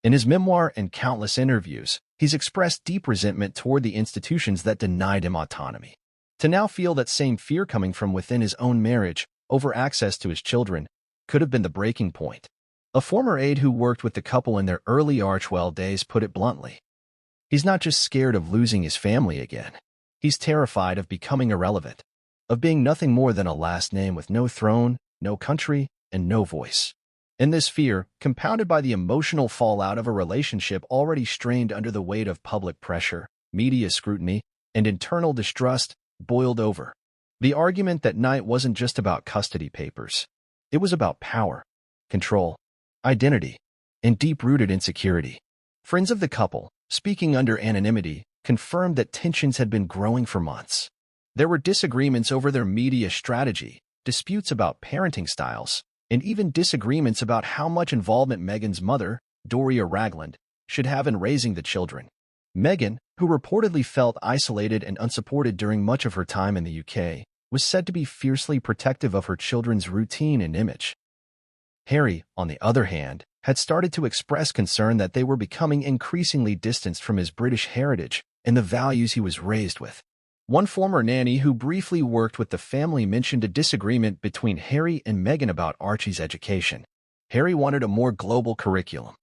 In his memoir and countless interviews, he's expressed deep resentment toward the institutions that denied him autonomy. To now feel that same fear coming from within his own marriage, over access to his children, could have been the breaking point. A former aide who worked with the couple in their early Archwell days put it bluntly. He's not just scared of losing his family again. He's terrified of becoming irrelevant, of being nothing more than a last name with no throne, no country, and no voice. And this fear, compounded by the emotional fallout of a relationship already strained under the weight of public pressure, media scrutiny, and internal distrust, boiled over. The argument that night wasn't just about custody papers. It was about power, control, identity, and deep-rooted insecurity. Friends of the couple, speaking under anonymity, confirmed that tensions had been growing for months. There were disagreements over their media strategy, disputes about parenting styles, and even disagreements about how much involvement Meghan's mother, Doria Ragland, should have in raising the children. Meghan, who reportedly felt isolated and unsupported during much of her time in the UK, was said to be fiercely protective of her children's routine and image. Harry, on the other hand, had started to express concern that they were becoming increasingly distanced from his British heritage and the values he was raised with. One former nanny who briefly worked with the family mentioned a disagreement between Harry and Meghan about Archie's education. Harry wanted a more global curriculum.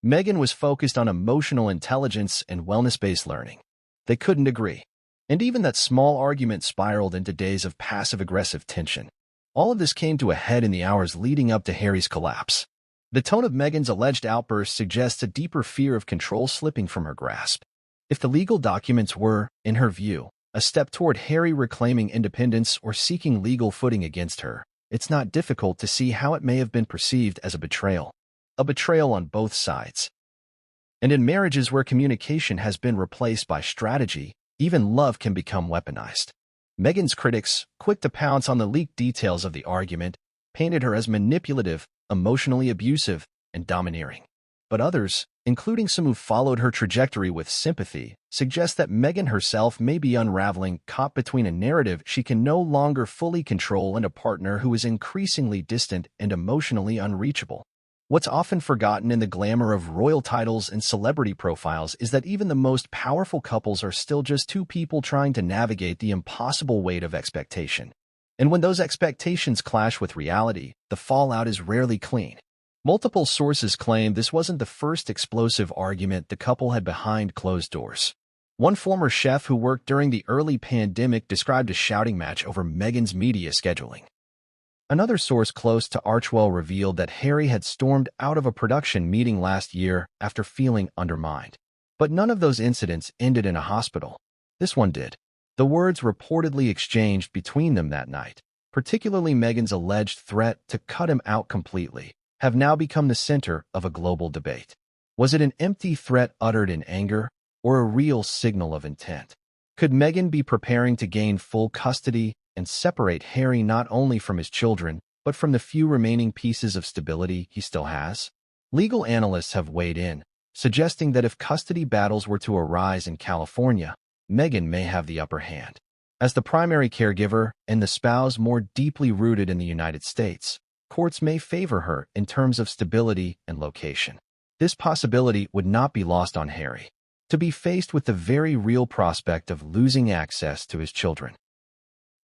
Meghan was focused on emotional intelligence and wellness-based learning. They couldn't agree. And even that small argument spiraled into days of passive-aggressive tension. All of this came to a head in the hours leading up to Harry's collapse. The tone of Meghan's alleged outburst suggests a deeper fear of control slipping from her grasp. If the legal documents were, in her view, a step toward Harry reclaiming independence or seeking legal footing against her, it's not difficult to see how it may have been perceived as a betrayal on both sides. And in marriages where communication has been replaced by strategy, even love can become weaponized. Meghan's critics, quick to pounce on the leaked details of the argument, painted her as manipulative, emotionally abusive, and domineering. But others, including some who followed her trajectory with sympathy, suggest that Meghan herself may be unraveling, caught between a narrative she can no longer fully control and a partner who is increasingly distant and emotionally unreachable. What's often forgotten in the glamour of royal titles and celebrity profiles is that even the most powerful couples are still just two people trying to navigate the impossible weight of expectation. And when those expectations clash with reality, the fallout is rarely clean. Multiple sources claim this wasn't the first explosive argument the couple had behind closed doors. One former chef who worked during the early pandemic described a shouting match over Meghan's media scheduling. Another source close to Archewell revealed that Harry had stormed out of a production meeting last year after feeling undermined. But none of those incidents ended in a hospital. This one did. The words reportedly exchanged between them that night, particularly Meghan's alleged threat to cut him out completely, have now become the center of a global debate. Was it an empty threat uttered in anger, or a real signal of intent? Could Meghan be preparing to gain full custody and separate Harry not only from his children, but from the few remaining pieces of stability he still has? Legal analysts have weighed in, suggesting that if custody battles were to arise in California, Meghan may have the upper hand. As the primary caregiver and the spouse more deeply rooted in the United States, courts may favor her in terms of stability and location. This possibility would not be lost on Harry, to be faced with the very real prospect of losing access to his children.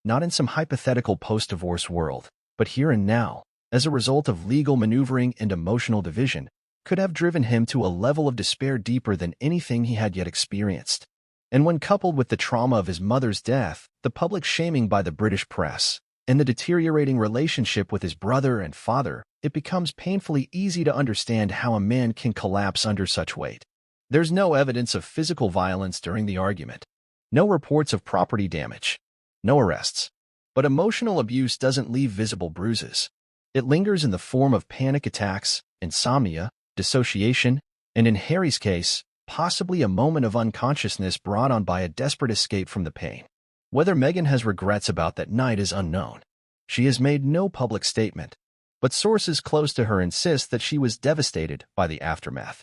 Not in some hypothetical post-divorce world, but here and now, as a result of legal maneuvering and emotional division, could have driven him to a level of despair deeper than anything he had yet experienced. And when coupled with the trauma of his mother's death, the public shaming by the British press, and the deteriorating relationship with his brother and father, it becomes painfully easy to understand how a man can collapse under such weight. There's no evidence of physical violence during the argument, no reports of property damage, no arrests. But emotional abuse doesn't leave visible bruises. It lingers in the form of panic attacks, insomnia, dissociation, and in Harry's case, possibly a moment of unconsciousness brought on by a desperate escape from the pain. Whether Meghan has regrets about that night is unknown. She has made no public statement, but sources close to her insist that she was devastated by the aftermath.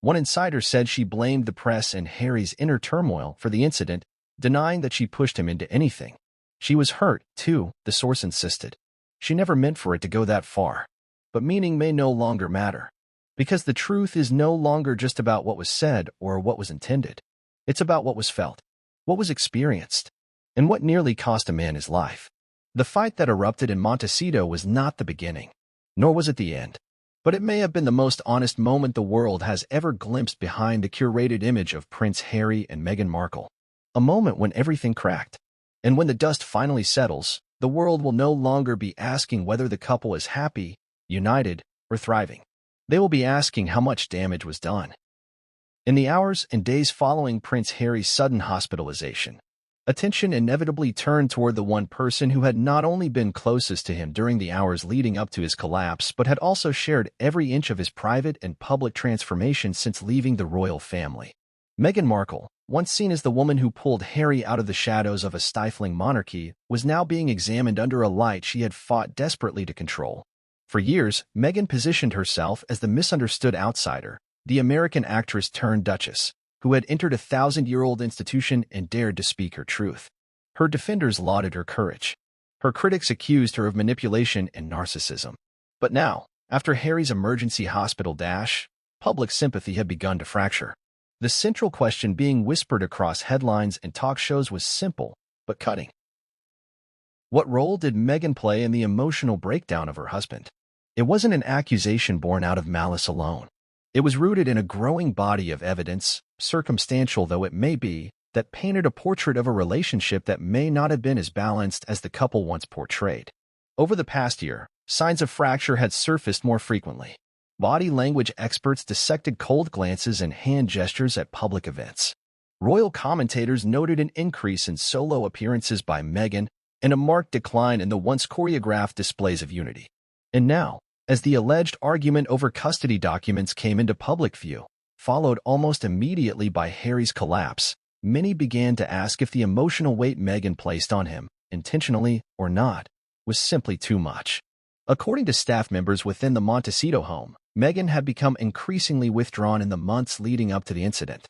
One insider said she blamed the press and Harry's inner turmoil for the incident, denying that she pushed him into anything. She was hurt, too, the source insisted. She never meant for it to go that far. But meaning may no longer matter, because the truth is no longer just about what was said or what was intended. It's about what was felt, what was experienced, and what nearly cost a man his life. The fight that erupted in Montecito was not the beginning, nor was it the end. But it may have been the most honest moment the world has ever glimpsed behind the curated image of Prince Harry and Meghan Markle. A moment when everything cracked. And when the dust finally settles, the world will no longer be asking whether the couple is happy, united, or thriving. They will be asking how much damage was done. In the hours and days following Prince Harry's sudden hospitalization, attention inevitably turned toward the one person who had not only been closest to him during the hours leading up to his collapse, but had also shared every inch of his private and public transformation since leaving the royal family. Meghan Markle, once seen as the woman who pulled Harry out of the shadows of a stifling monarchy, was now being examined under a light she had fought desperately to control. For years, Meghan positioned herself as the misunderstood outsider, the American actress turned duchess, who had entered a 1,000-year-old institution and dared to speak her truth. Her defenders lauded her courage. Her critics accused her of manipulation and narcissism. But now, after Harry's emergency hospital dash, public sympathy had begun to fracture. The central question being whispered across headlines and talk shows was simple, but cutting. What role did Meghan play in the emotional breakdown of her husband? It wasn't an accusation born out of malice alone. It was rooted in a growing body of evidence, circumstantial though it may be, that painted a portrait of a relationship that may not have been as balanced as the couple once portrayed. Over the past year, signs of fracture had surfaced more frequently. Body language experts dissected cold glances and hand gestures at public events. Royal commentators noted an increase in solo appearances by Meghan and a marked decline in the once choreographed displays of unity. And now, as the alleged argument over custody documents came into public view, followed almost immediately by Harry's collapse, many began to ask if the emotional weight Meghan placed on him, intentionally or not, was simply too much. According to staff members within the Montecito home, Meghan had become increasingly withdrawn in the months leading up to the incident.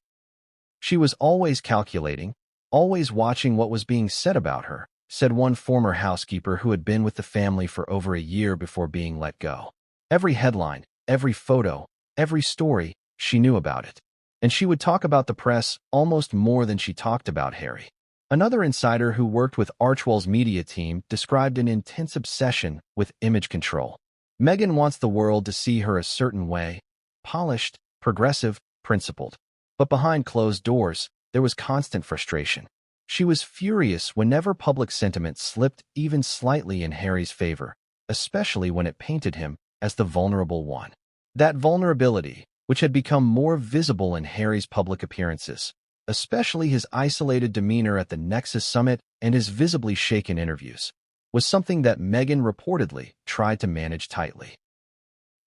She was always calculating, always watching what was being said about her, said one former housekeeper who had been with the family for over a year before being let go. Every headline, Every photo, every story, she knew about it. And she would talk about the press almost more than she talked about Harry. Another insider who worked with Archwell's media team described an intense obsession with image control. Meghan wants the world to see her a certain way, polished, progressive, principled. But behind closed doors, there was constant frustration. She was furious whenever public sentiment slipped even slightly in Harry's favor, especially when it painted him as the vulnerable one. That vulnerability, which had become more visible in Harry's public appearances, especially his isolated demeanor at the Nexus Summit and his visibly shaken interviews, was something that Meghan reportedly tried to manage tightly.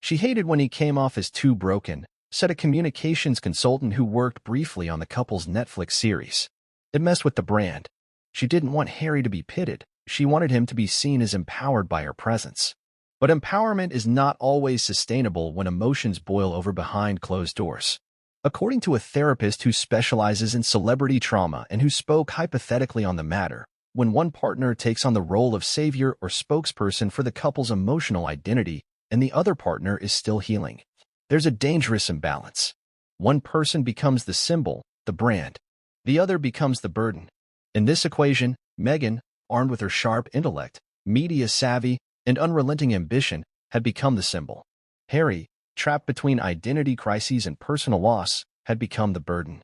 She hated when he came off as too broken, said a communications consultant who worked briefly on the couple's Netflix series. It messed with the brand. She didn't want Harry to be pitted. She wanted him to be seen as empowered by her presence. But empowerment is not always sustainable when emotions boil over behind closed doors. According to a therapist who specializes in celebrity trauma and who spoke hypothetically on the matter, when one partner takes on the role of savior or spokesperson for the couple's emotional identity and the other partner is still healing, there's a dangerous imbalance. One person becomes the symbol, the brand. The other becomes the burden. In this equation, Meghan, armed with her sharp intellect, media savvy, and unrelenting ambition, had become the symbol. Harry, trapped between identity crises and personal loss, had become the burden.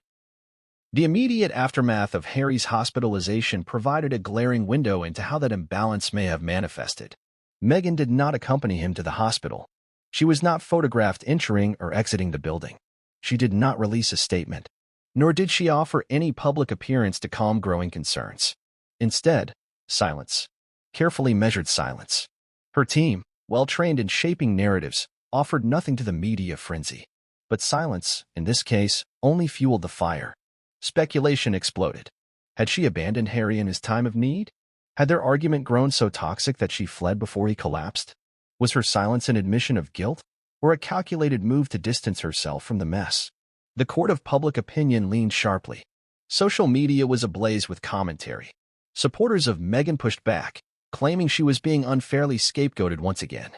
The immediate aftermath of Harry's hospitalization provided a glaring window into how that imbalance may have manifested. Meghan did not accompany him to the hospital. She was not photographed entering or exiting the building. She did not release a statement, nor did she offer any public appearance to calm growing concerns. Instead, silence. Carefully measured silence. Her team, well-trained in shaping narratives, offered nothing to the media frenzy. But silence, in this case, only fueled the fire. Speculation exploded. Had she abandoned Harry in his time of need? Had their argument grown so toxic that she fled before he collapsed? Was her silence an admission of guilt, or a calculated move to distance herself from the mess? The court of public opinion leaned sharply. Social media was ablaze with commentary. Supporters of Meghan pushed back, claiming she was being unfairly scapegoated once again.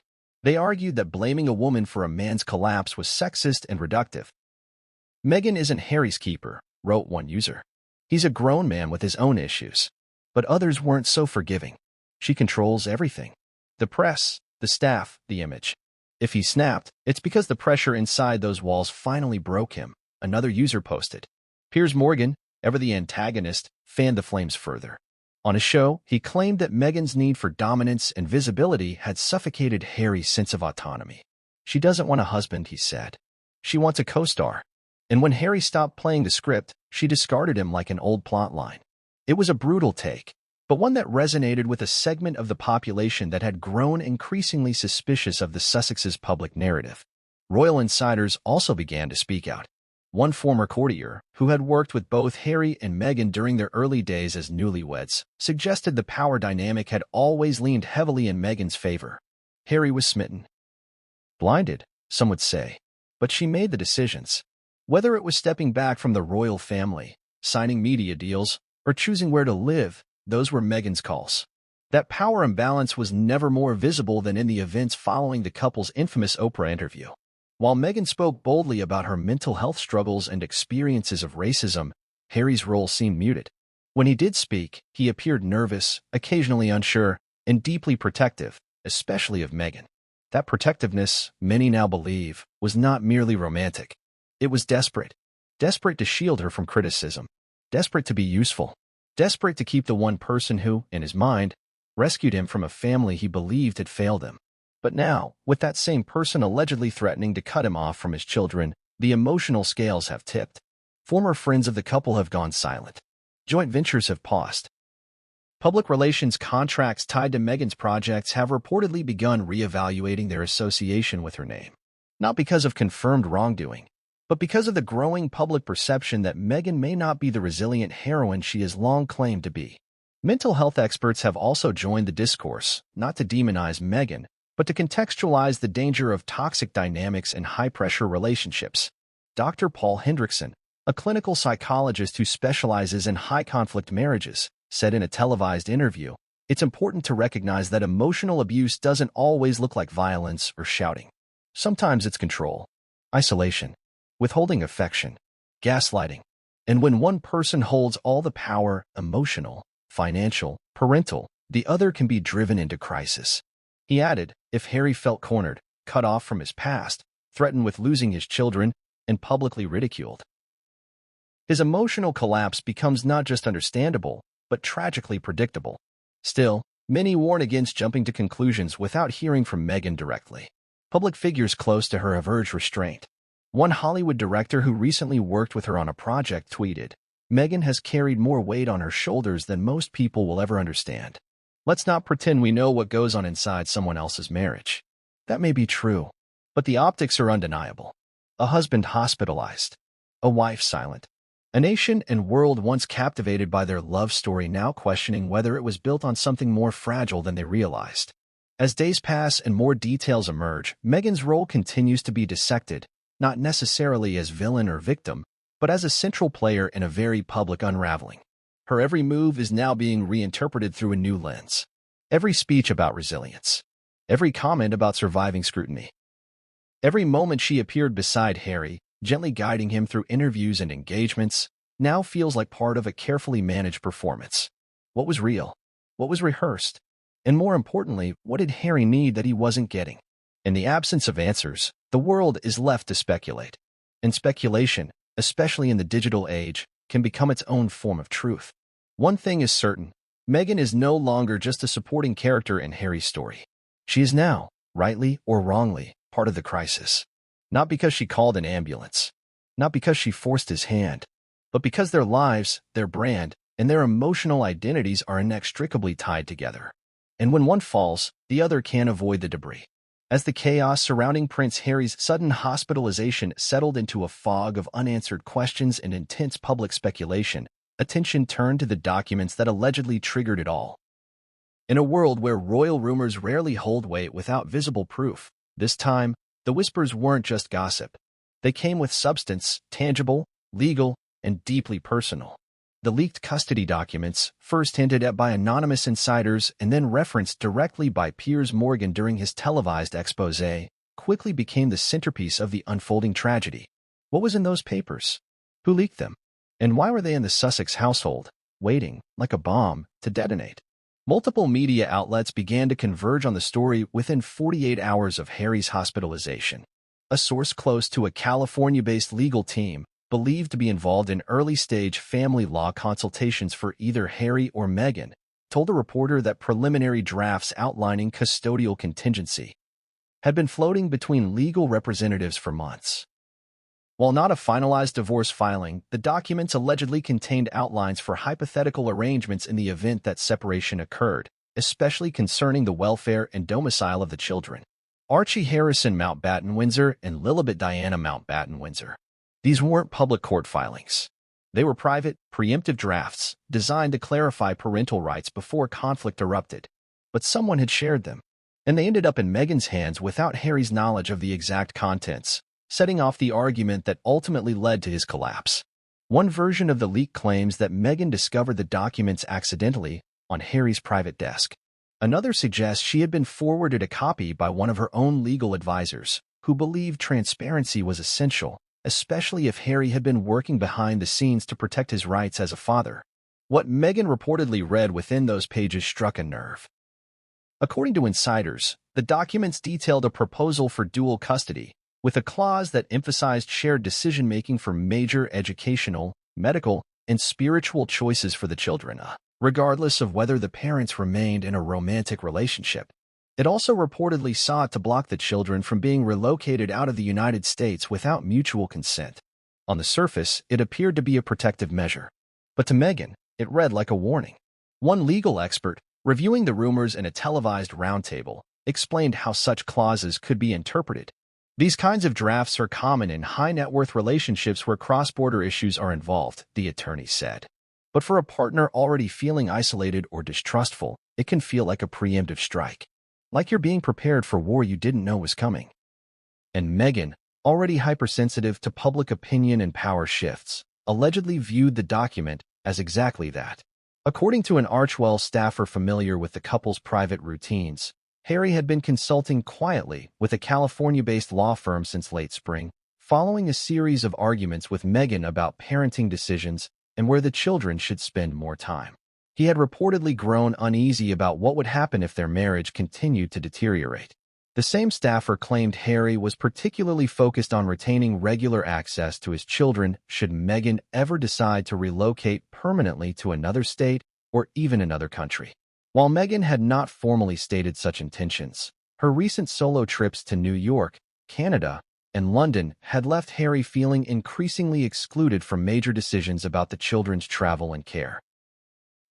They argued that blaming a woman for a man's collapse was sexist and reductive. Meghan isn't Harry's keeper, wrote one user. He's a grown man with his own issues. But others weren't so forgiving. She controls everything. The press, the staff, the image. If he snapped, it's because the pressure inside those walls finally broke him, another user posted. Piers Morgan, ever the antagonist, fanned the flames further. On his show, he claimed that Meghan's need for dominance and visibility had suffocated Harry's sense of autonomy. She doesn't want a husband, he said. She wants a co-star. And when Harry stopped playing the script, she discarded him like an old plotline. It was a brutal take, but one that resonated with a segment of the population that had grown increasingly suspicious of the Sussexes' public narrative. Royal insiders also began to speak out. One former courtier, who had worked with both Harry and Meghan during their early days as newlyweds, suggested the power dynamic had always leaned heavily in Meghan's favor. Harry was smitten. Blinded, some would say. But she made the decisions. Whether it was stepping back from the royal family, signing media deals, or choosing where to live, those were Meghan's calls. That power imbalance was never more visible than in the events following the couple's infamous Oprah interview. While Meghan spoke boldly about her mental health struggles and experiences of racism, Harry's role seemed muted. When he did speak, he appeared nervous, occasionally unsure, and deeply protective, especially of Meghan. That protectiveness, many now believe, was not merely romantic. It was desperate. Desperate to shield her from criticism. Desperate to be useful. Desperate to keep the one person who, in his mind, rescued him from a family he believed had failed him. But now, with that same person allegedly threatening to cut him off from his children, the emotional scales have tipped. Former friends of the couple have gone silent. Joint ventures have paused. Public relations contracts tied to Meghan's projects have reportedly begun reevaluating their association with her name. Not because of confirmed wrongdoing, but because of the growing public perception that Meghan may not be the resilient heroine she has long claimed to be. Mental health experts have also joined the discourse, not to demonize Meghan, but to contextualize the danger of toxic dynamics in high-pressure relationships. Dr. Paul Hendrickson, a clinical psychologist who specializes in high-conflict marriages, said in a televised interview, "It's important to recognize that emotional abuse doesn't always look like violence or shouting. Sometimes it's control, isolation, withholding affection, gaslighting. And when one person holds all the power, emotional, financial, parental, the other can be driven into crisis. He added, if Harry felt cornered, cut off from his past, threatened with losing his children, and publicly ridiculed, his emotional collapse becomes not just understandable, but tragically predictable. Still, many warn against jumping to conclusions without hearing from Meghan directly. Public figures close to her have urged restraint. One Hollywood director who recently worked with her on a project tweeted, "Meghan has carried more weight on her shoulders than most people will ever understand. Let's not pretend we know what goes on inside someone else's marriage." That may be true, but the optics are undeniable. A husband hospitalized, a wife silent, a nation and world once captivated by their love story now questioning whether it was built on something more fragile than they realized. As days pass and more details emerge, Meghan's role continues to be dissected, not necessarily as villain or victim, but as a central player in a very public unraveling. Her every move is now being reinterpreted through a new lens. Every speech about resilience, every comment about surviving scrutiny, every moment she appeared beside Harry, gently guiding him through interviews and engagements, now feels like part of a carefully managed performance. What was real? What was rehearsed? And more importantly, what did Harry need that he wasn't getting? In the absence of answers, the world is left to speculate. And speculation, especially in the digital age, can become its own form of truth. One thing is certain, Meghan is no longer just a supporting character in Harry's story. She is now, rightly or wrongly, part of the crisis. Not because she called an ambulance, not because she forced his hand, but because their lives, their brand, and their emotional identities are inextricably tied together. And when one falls, the other can't avoid the debris. As the chaos surrounding Prince Harry's sudden hospitalization settled into a fog of unanswered questions and intense public speculation, attention turned to the documents that allegedly triggered it all. In a world where royal rumors rarely hold weight without visible proof, this time, the whispers weren't just gossip. They came with substance, tangible, legal, and deeply personal. The leaked custody documents, first hinted at by anonymous insiders and then referenced directly by Piers Morgan during his televised exposé, quickly became the centerpiece of the unfolding tragedy. What was in those papers? Who leaked them? And why were they in the Sussex household, waiting, like a bomb, to detonate? Multiple media outlets began to converge on the story within 48 hours of Harry's hospitalization. A source close to a California-based legal team, believed to be involved in early-stage family law consultations for either Harry or Meghan, told a reporter that preliminary drafts outlining custodial contingency had been floating between legal representatives for months. While not a finalized divorce filing, the documents allegedly contained outlines for hypothetical arrangements in the event that separation occurred, especially concerning the welfare and domicile of the children. Archie Harrison Mountbatten-Windsor and Lilibet Diana Mountbatten-Windsor. These weren't public court filings. They were private, preemptive drafts designed to clarify parental rights before conflict erupted. But someone had shared them, and they ended up in Meghan's hands without Harry's knowledge of the exact contents, setting off the argument that ultimately led to his collapse. One version of the leak claims that Meghan discovered the documents accidentally on Harry's private desk. Another suggests she had been forwarded a copy by one of her own legal advisors, who believed transparency was essential, especially if Harry had been working behind the scenes to protect his rights as a father. What Meghan reportedly read within those pages struck a nerve. According to insiders, the documents detailed a proposal for dual custody, with a clause that emphasized shared decision-making for major educational, medical, and spiritual choices for the children, regardless of whether the parents remained in a romantic relationship. It also reportedly sought to block the children from being relocated out of the United States without mutual consent. On the surface, it appeared to be a protective measure. But to Meghan, it read like a warning. One legal expert, reviewing the rumors in a televised roundtable, explained how such clauses could be interpreted. These kinds of drafts are common in high-net-worth relationships where cross-border issues are involved, the attorney said. But for a partner already feeling isolated or distrustful, it can feel like a preemptive strike. Like you're being prepared for war you didn't know was coming. And Meghan, already hypersensitive to public opinion and power shifts, allegedly viewed the document as exactly that. According to an Archewell staffer familiar with the couple's private routines, Harry had been consulting quietly with a California-based law firm since late spring, following a series of arguments with Meghan about parenting decisions and where the children should spend more time. He had reportedly grown uneasy about what would happen if their marriage continued to deteriorate. The same staffer claimed Harry was particularly focused on retaining regular access to his children should Meghan ever decide to relocate permanently to another state or even another country. While Meghan had not formally stated such intentions, her recent solo trips to New York, Canada, and London had left Harry feeling increasingly excluded from major decisions about the children's travel and care.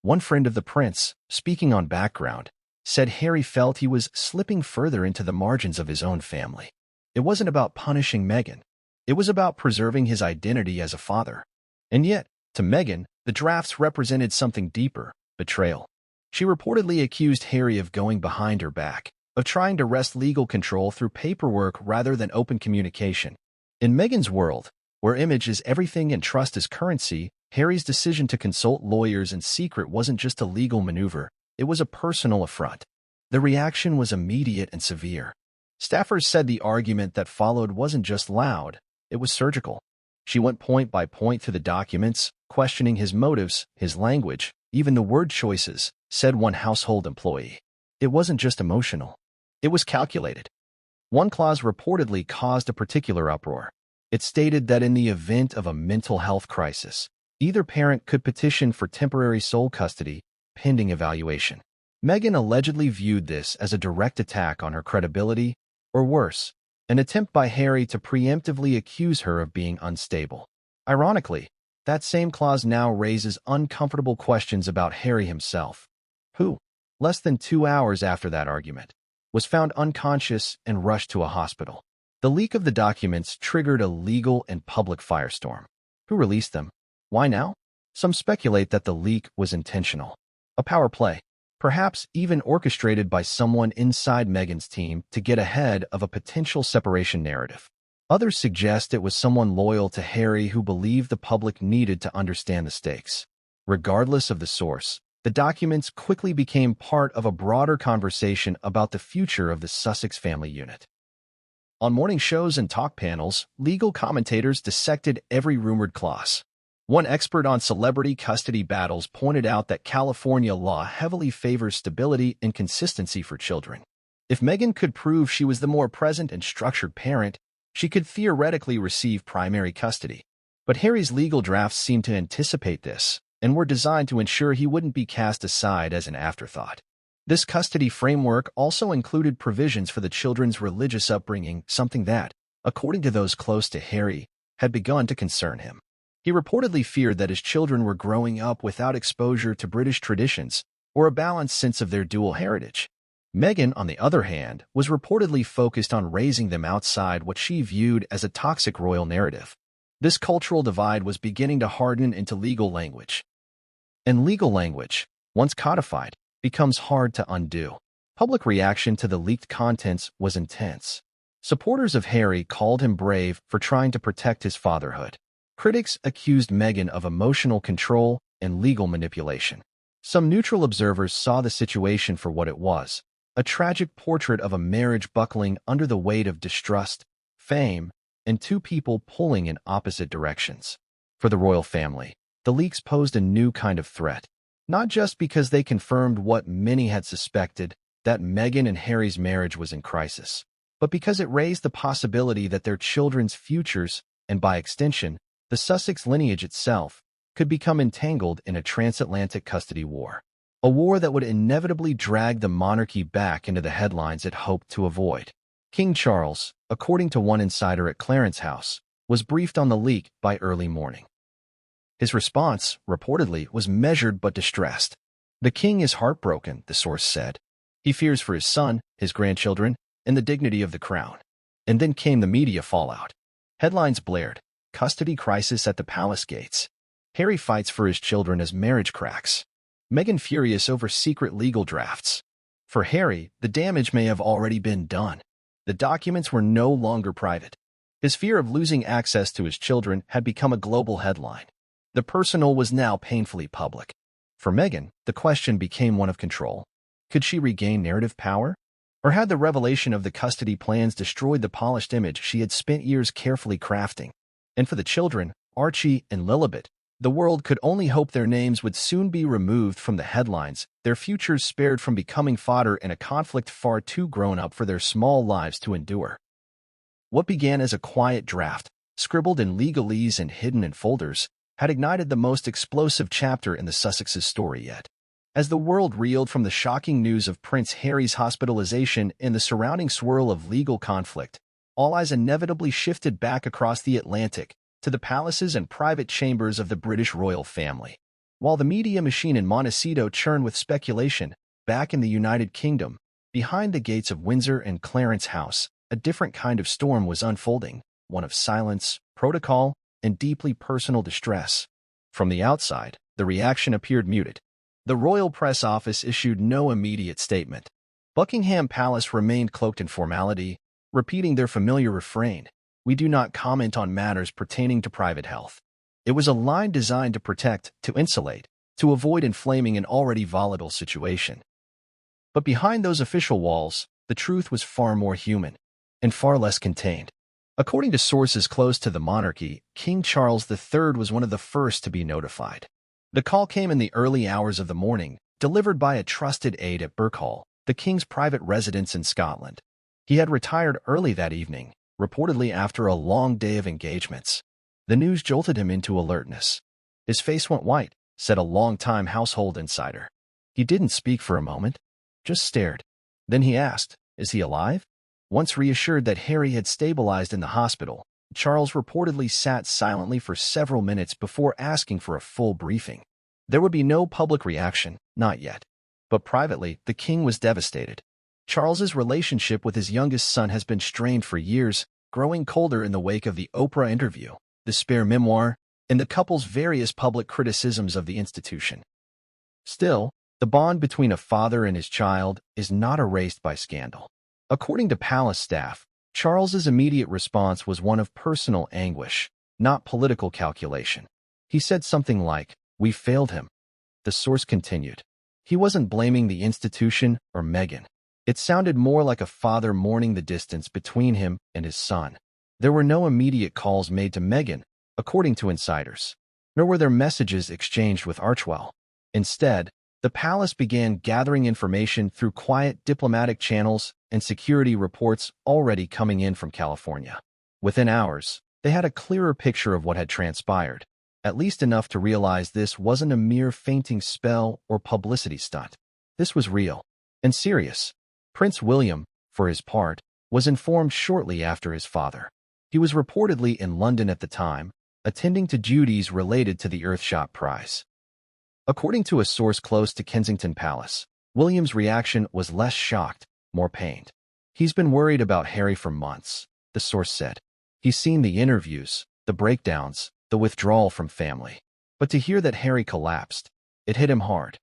One friend of the prince, speaking on background, said Harry felt he was slipping further into the margins of his own family. It wasn't about punishing Meghan. It was about preserving his identity as a father. And yet, to Meghan, the drafts represented something deeper: betrayal. She reportedly accused Harry of going behind her back, of trying to wrest legal control through paperwork rather than open communication. In Meghan's world, where image is everything and trust is currency, Harry's decision to consult lawyers in secret wasn't just a legal maneuver, it was a personal affront. The reaction was immediate and severe. Staffers said the argument that followed wasn't just loud, it was surgical. She went point by point through the documents, questioning his motives, his language, even the word choices, said one household employee. It wasn't just emotional. It was calculated. One clause reportedly caused a particular uproar. It stated that in the event of a mental health crisis, either parent could petition for temporary sole custody, pending evaluation. Meghan allegedly viewed this as a direct attack on her credibility, or worse, an attempt by Harry to preemptively accuse her of being unstable. Ironically, that same clause now raises uncomfortable questions about Harry himself, who, less than 2 hours after that argument, was found unconscious and rushed to a hospital. The leak of the documents triggered a legal and public firestorm. Who released them? Why now? Some speculate that the leak was intentional. A power play, perhaps even orchestrated by someone inside Meghan's team to get ahead of a potential separation narrative. Others suggest it was someone loyal to Harry who believed the public needed to understand the stakes. Regardless of the source, the documents quickly became part of a broader conversation about the future of the Sussex family unit. On morning shows and talk panels, legal commentators dissected every rumored clause. One expert on celebrity custody battles pointed out that California law heavily favors stability and consistency for children. If Meghan could prove she was the more present and structured parent, she could theoretically receive primary custody. But Harry's legal drafts seemed to anticipate this, and were designed to ensure he wouldn't be cast aside as an afterthought. This custody framework also included provisions for the children's religious upbringing, something that, according to those close to Harry, had begun to concern him. He reportedly feared that his children were growing up without exposure to British traditions or a balanced sense of their dual heritage. Meghan, on the other hand, was reportedly focused on raising them outside what she viewed as a toxic royal narrative. This cultural divide was beginning to harden into legal language. And legal language, once codified, becomes hard to undo. Public reaction to the leaked contents was intense. Supporters of Harry called him brave for trying to protect his fatherhood. Critics accused Meghan of emotional control and legal manipulation. Some neutral observers saw the situation for what it was: a tragic portrait of a marriage buckling under the weight of distrust, fame, and two people pulling in opposite directions. For the royal family, the leaks posed a new kind of threat, not just because they confirmed what many had suspected, that Meghan and Harry's marriage was in crisis, but because it raised the possibility that their children's futures, and by extension, the Sussex lineage itself, could become entangled in a transatlantic custody war. A war that would inevitably drag the monarchy back into the headlines it hoped to avoid. King Charles, according to one insider at Clarence House, was briefed on the leak by early morning. His response, reportedly, was measured but distressed. The king is heartbroken, the source said. He fears for his son, his grandchildren, and the dignity of the crown. And then came the media fallout. Headlines blared: custody crisis at the palace gates. Harry fights for his children as marriage cracks. Meghan furious over secret legal drafts. For Harry, the damage may have already been done. The documents were no longer private. His fear of losing access to his children had become a global headline. The personal was now painfully public. For Meghan, the question became one of control. Could she regain narrative power? Or had the revelation of the custody plans destroyed the polished image she had spent years carefully crafting? And for the children, Archie and Lilibet, the world could only hope their names would soon be removed from the headlines, their futures spared from becoming fodder in a conflict far too grown up for their small lives to endure. What began as a quiet draft, scribbled in legalese and hidden in folders, had ignited the most explosive chapter in the Sussex's story yet. As the world reeled from the shocking news of Prince Harry's hospitalization and the surrounding swirl of legal conflict, all eyes inevitably shifted back across the Atlantic to the palaces and private chambers of the British royal family. While the media machine in Montecito churned with speculation, back in the United Kingdom, behind the gates of Windsor and Clarence House, a different kind of storm was unfolding, one of silence, protocol, and deeply personal distress. From the outside, the reaction appeared muted. The royal press office issued no immediate statement. Buckingham Palace remained cloaked in formality, repeating their familiar refrain, "We do not comment on matters pertaining to private health." It was a line designed to protect, to insulate, to avoid inflaming an already volatile situation. But behind those official walls, the truth was far more human, and far less contained. According to sources close to the monarchy, King Charles III was one of the first to be notified. The call came in the early hours of the morning, delivered by a trusted aide at Birkhall, the king's private residence in Scotland. He had retired early that evening, reportedly after a long day of engagements. The news jolted him into alertness. His face went white, said a long-time household insider. He didn't speak for a moment, just stared. Then he asked, "Is he alive?" Once reassured that Harry had stabilized in the hospital, Charles reportedly sat silently for several minutes before asking for a full briefing. There would be no public reaction, not yet. But privately, the king was devastated. Charles's relationship with his youngest son has been strained for years, growing colder in the wake of the Oprah interview, the Spare memoir, and the couple's various public criticisms of the institution. Still, the bond between a father and his child is not erased by scandal. According to palace staff, Charles's immediate response was one of personal anguish, not political calculation. He said something like, "We failed him." The source continued. He wasn't blaming the institution or Meghan. It sounded more like a father mourning the distance between him and his son. There were no immediate calls made to Meghan, according to insiders, nor were there messages exchanged with Archewell. Instead, the palace began gathering information through quiet diplomatic channels and security reports already coming in from California. Within hours, they had a clearer picture of what had transpired, at least enough to realize this wasn't a mere fainting spell or publicity stunt. This was real and serious. Prince William, for his part, was informed shortly after his father. He was reportedly in London at the time, attending to duties related to the Earthshot Prize. According to a source close to Kensington Palace, William's reaction was less shocked, more pained. "He's been worried about Harry for months," the source said. "He's seen the interviews, the breakdowns, the withdrawal from family. But to hear that Harry collapsed, it hit him hard."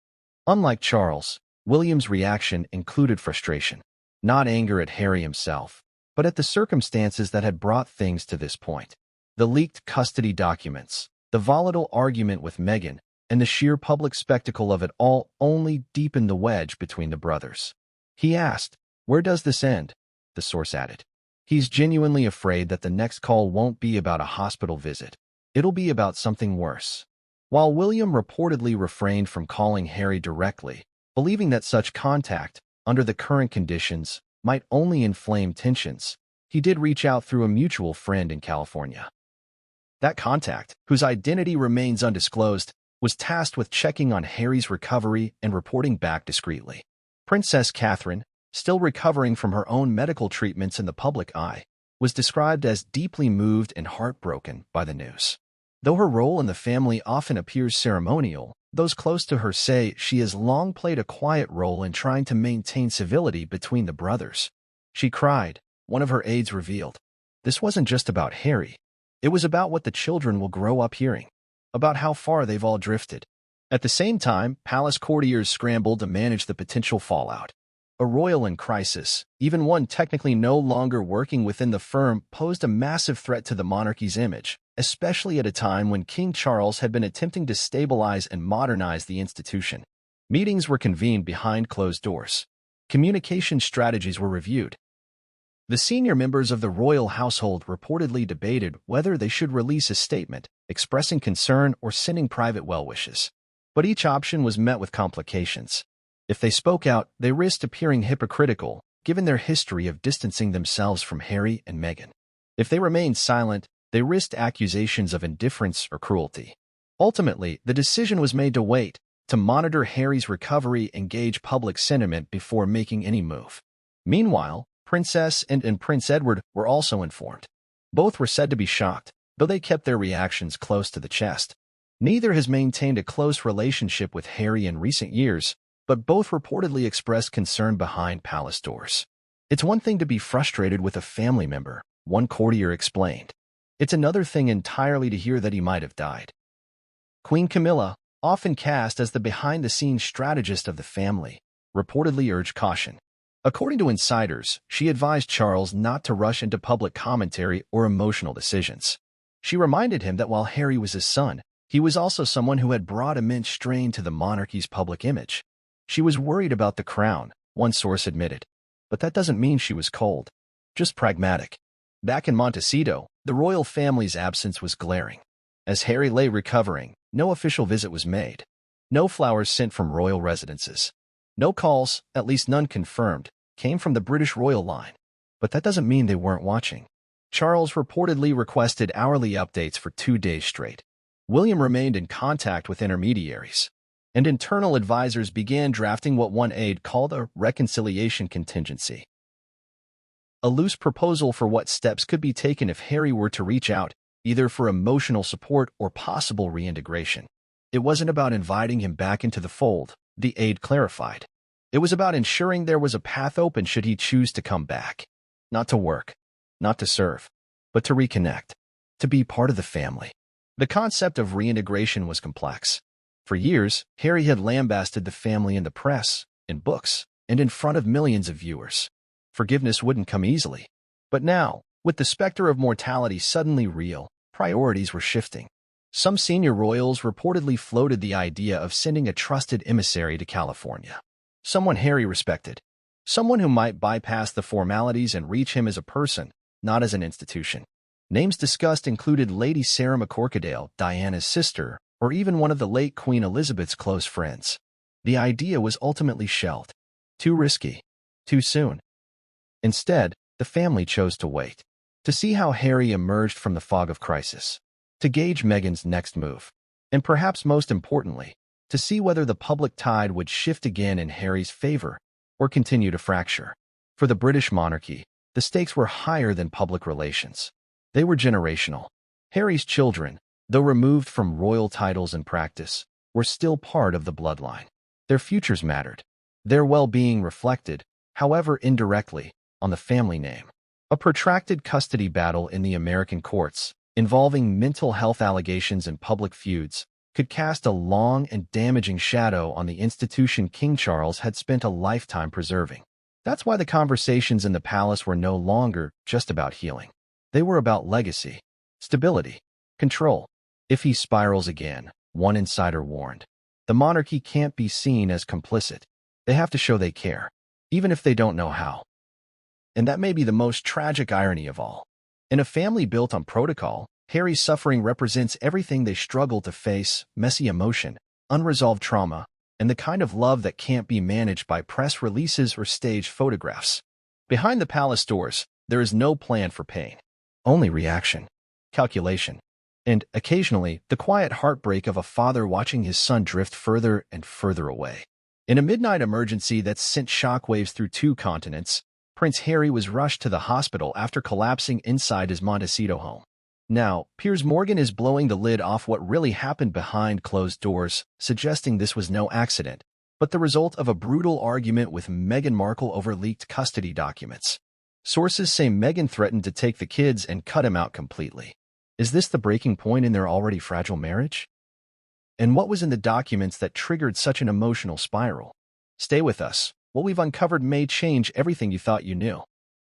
Unlike Charles, William's reaction included frustration, not anger at Harry himself, but at the circumstances that had brought things to this point. The leaked custody documents, the volatile argument with Meghan, and the sheer public spectacle of it all only deepened the wedge between the brothers. He asked, "Where does this end?" The source added. "He's genuinely afraid that the next call won't be about a hospital visit. It'll be about something worse." While William reportedly refrained from calling Harry directly, believing that such contact, under the current conditions, might only inflame tensions, he did reach out through a mutual friend in California. That contact, whose identity remains undisclosed, was tasked with checking on Harry's recovery and reporting back discreetly. Princess Catherine, still recovering from her own medical treatments in the public eye, was described as deeply moved and heartbroken by the news. Though her role in the family often appears ceremonial, those close to her say she has long played a quiet role in trying to maintain civility between the brothers. "She cried," one of her aides revealed. "This wasn't just about Harry. It was about what the children will grow up hearing, about how far they've all drifted." At the same time, palace courtiers scrambled to manage the potential fallout. A royal in crisis, even one technically no longer working within the firm, posed a massive threat to the monarchy's image, especially at a time when King Charles had been attempting to stabilize and modernize the institution. Meetings were convened behind closed doors. Communication strategies were reviewed. The senior members of the royal household reportedly debated whether they should release a statement, expressing concern or sending private well wishes. But each option was met with complications. If they spoke out, they risked appearing hypocritical, given their history of distancing themselves from Harry and Meghan. If they remained silent, they risked accusations of indifference or cruelty. Ultimately, the decision was made to wait, to monitor Harry's recovery and gauge public sentiment before making any move. Meanwhile, Princess and Prince Edward were also informed. Both were said to be shocked, though they kept their reactions close to the chest. Neither has maintained a close relationship with Harry in recent years, but both reportedly expressed concern behind palace doors. It's one thing to be frustrated with a family member, one courtier explained. It's another thing entirely to hear that he might have died. Queen Camilla, often cast as the behind-the-scenes strategist of the family, reportedly urged caution. According to insiders, she advised Charles not to rush into public commentary or emotional decisions. She reminded him that while Harry was his son, he was also someone who had brought immense strain to the monarchy's public image. She was worried about the crown, one source admitted. But that doesn't mean she was cold, just pragmatic. Back in Montecito, the royal family's absence was glaring. As Harry lay recovering, no official visit was made. No flowers sent from royal residences. No calls, at least none confirmed, came from the British royal line. But that doesn't mean they weren't watching. Charles reportedly requested hourly updates for 2 days straight. William remained in contact with intermediaries, and internal advisors began drafting what one aide called a reconciliation contingency. A loose proposal for what steps could be taken if Harry were to reach out, either for emotional support or possible reintegration. It wasn't about inviting him back into the fold, the aide clarified. It was about ensuring there was a path open should he choose to come back. Not to work, not to serve, but to reconnect, to be part of the family. The concept of reintegration was complex. For years, Harry had lambasted the family in the press, in books, and in front of millions of viewers. Forgiveness wouldn't come easily. But now, with the specter of mortality suddenly real, priorities were shifting. Some senior royals reportedly floated the idea of sending a trusted emissary to California. Someone Harry respected. Someone who might bypass the formalities and reach him as a person, not as an institution. Names discussed included Lady Sarah McCorquodale, Diana's sister, or even one of the late Queen Elizabeth's close friends. The idea was ultimately shelved. Too risky. Too soon. Instead, the family chose to wait. To see how Harry emerged from the fog of crisis. To gauge Meghan's next move. And perhaps most importantly, to see whether the public tide would shift again in Harry's favor or continue to fracture. For the British monarchy, the stakes were higher than public relations. They were generational. Harry's children, though removed from royal titles and practice, were still part of the bloodline. Their futures mattered. Their well-being reflected, however indirectly, on the family name. A protracted custody battle in the American courts, involving mental health allegations and public feuds, could cast a long and damaging shadow on the institution King Charles had spent a lifetime preserving. That's why the conversations in the palace were no longer just about healing. They were about legacy, stability, control. If he spirals again, one insider warned, the monarchy can't be seen as complicit. They have to show they care, even if they don't know how. And that may be the most tragic irony of all. In a family built on protocol, Harry's suffering represents everything they struggle to face: messy emotion, unresolved trauma, and the kind of love that can't be managed by press releases or staged photographs. Behind the palace doors, there is no plan for pain. Only reaction, calculation, and, occasionally, the quiet heartbreak of a father watching his son drift further and further away. In a midnight emergency that sent shockwaves through 2 continents, Prince Harry was rushed to the hospital after collapsing inside his Montecito home. Now, Piers Morgan is blowing the lid off what really happened behind closed doors, suggesting this was no accident, but the result of a brutal argument with Meghan Markle over leaked custody documents. Sources say Meghan threatened to take the kids and cut him out completely. Is this the breaking point in their already fragile marriage? And what was in the documents that triggered such an emotional spiral? Stay with us. What we've uncovered may change everything you thought you knew.